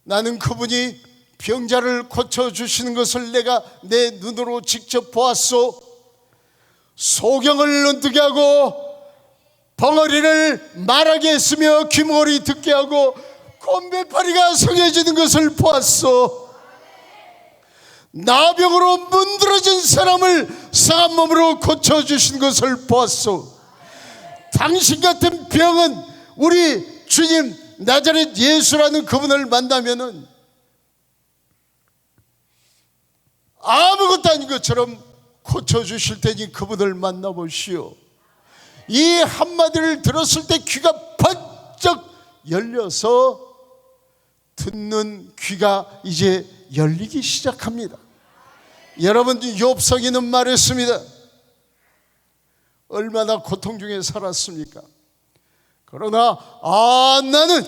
나는 그분이 병자를 고쳐주시는 것을 내가 내 눈으로 직접 보았소. 소경을 눈뜨게 하고 벙어리를 말하게 했으며 귀머리 듣게 하고 곰배파리가 성해지는 것을 보았소. 나병으로 문드러진 사람을 상한 몸으로 고쳐주신 것을 보았소. 당신 같은 병은 우리 주님 나자렛 예수라는 그분을 만나면은 아무것도 아닌 것처럼 고쳐주실 테니 그분을 만나보시오. 이 한마디를 들었을 때 귀가 번쩍 열려서 듣는 귀가 이제 열리기 시작합니다. 여러분, 욥성이는 말했습니다. 얼마나 고통 중에 살았습니까? 그러나 나는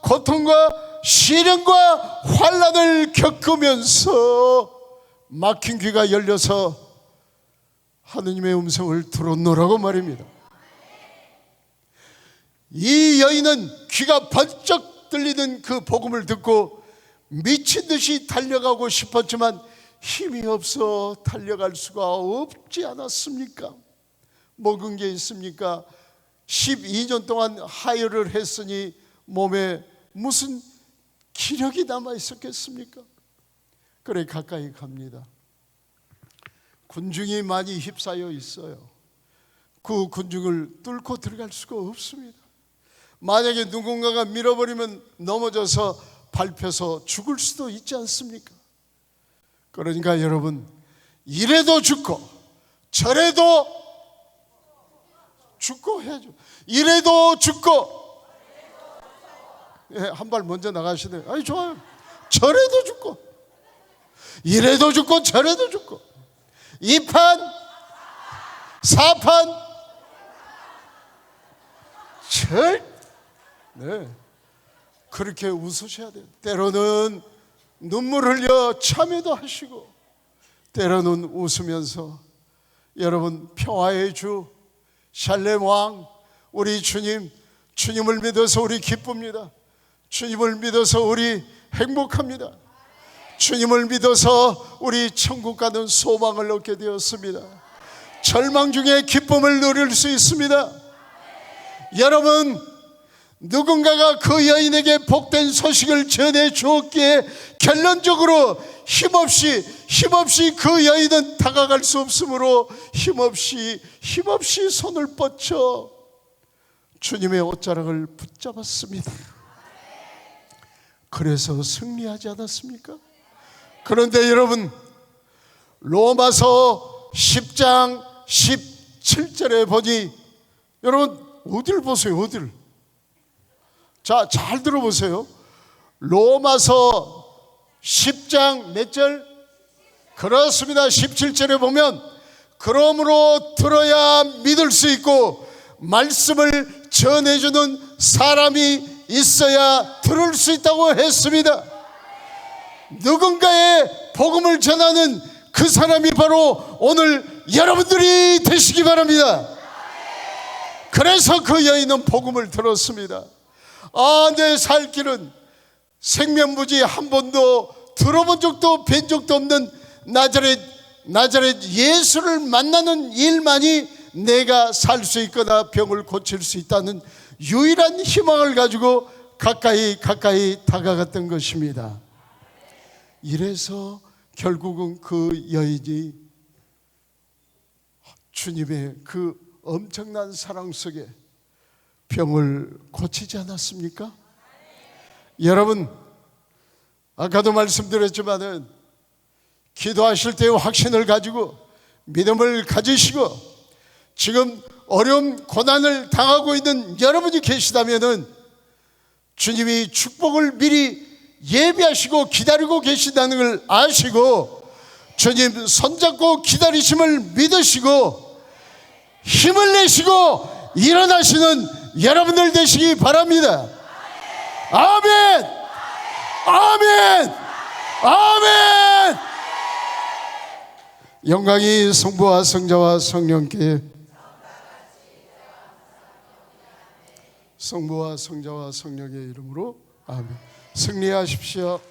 고통과 시련과 환난을 겪으면서 막힌 귀가 열려서 하느님의 음성을 들었노라고 말입니다. 이 여인은 귀가 번쩍 들리는 그 복음을 듣고 미친 듯이 달려가고 싶었지만 힘이 없어 달려갈 수가 없지 않았습니까? 먹은 게 있습니까? 12년 동안 하혈을 했으니 몸에 무슨 기력이 남아 있었겠습니까? 그래 가까이 갑니다. 군중이 많이 휩싸여 있어요. 그 군중을 뚫고 들어갈 수가 없습니다. 만약에 누군가가 밀어버리면 넘어져서 밟혀서 죽을 수도 있지 않습니까? 그러니까 여러분, 이래도 죽고 저래도 죽고 해야죠. 이래도 죽고, 한 발 먼저 나가시네요. 아니 좋아요. 저래도 죽고 이래도 죽고 저래도 죽고, 2판 4판 네, 그렇게 웃으셔야 돼요. 때로는 눈물 흘려 참회도 하시고, 때로는 웃으면서 여러분, 평화의 주 샬렘 왕 우리 주님을 믿어서 우리 기쁩니다. 주님을 믿어서 우리 행복합니다. 주님을 믿어서 우리 천국 가는 소망을 얻게 되었습니다. 절망 중에 기쁨을 누릴 수 있습니다. 여러분, 누군가가 그 여인에게 복된 소식을 전해 주었기에 결론적으로 힘없이 그 여인은 다가갈 수 없으므로 힘없이 손을 뻗쳐 주님의 옷자락을 붙잡았습니다. 그래서 승리하지 않았습니까? 그런데 여러분, 로마서 10장 17절에 보니, 여러분 어디를 보세요? 어디를? 자, 잘 들어보세요. 로마서 10장 몇 절? 그렇습니다. 17절에 보면, 그러므로 들어야 믿을 수 있고 말씀을 전해주는 사람이 있어야 들을 수 있다고 했습니다. 누군가의 복음을 전하는 그 사람이 바로 오늘 여러분들이 되시기 바랍니다. 그래서 그 여인은 복음을 들었습니다. 내 살 길은 생명부지 한 번도 들어본 적도 뵌 적도 없는 나자렛 예수를 만나는 일만이 내가 살 수 있거나 병을 고칠 수 있다는 유일한 희망을 가지고 가까이 다가갔던 것입니다. 이래서 결국은 그 여인이 주님의 그 엄청난 사랑 속에 병을 고치지 않았습니까? 여러분, 아까도 말씀드렸지만은 기도하실 때의 확신을 가지고 믿음을 가지시고 지금 어려움 고난을 당하고 있는 여러분이 계시다면은 주님이 축복을 미리 예비하시고 기다리고 계신다는 걸 아시고 주님 손잡고 기다리심을 믿으시고 힘을 내시고 일어나시는 여러분들 되시기 바랍니다. 아멘! 아멘! 아멘! 영광이 성부와 성자와 성령께, 성부와 성자와 성령의 이름으로 아멘. 승리하십시오.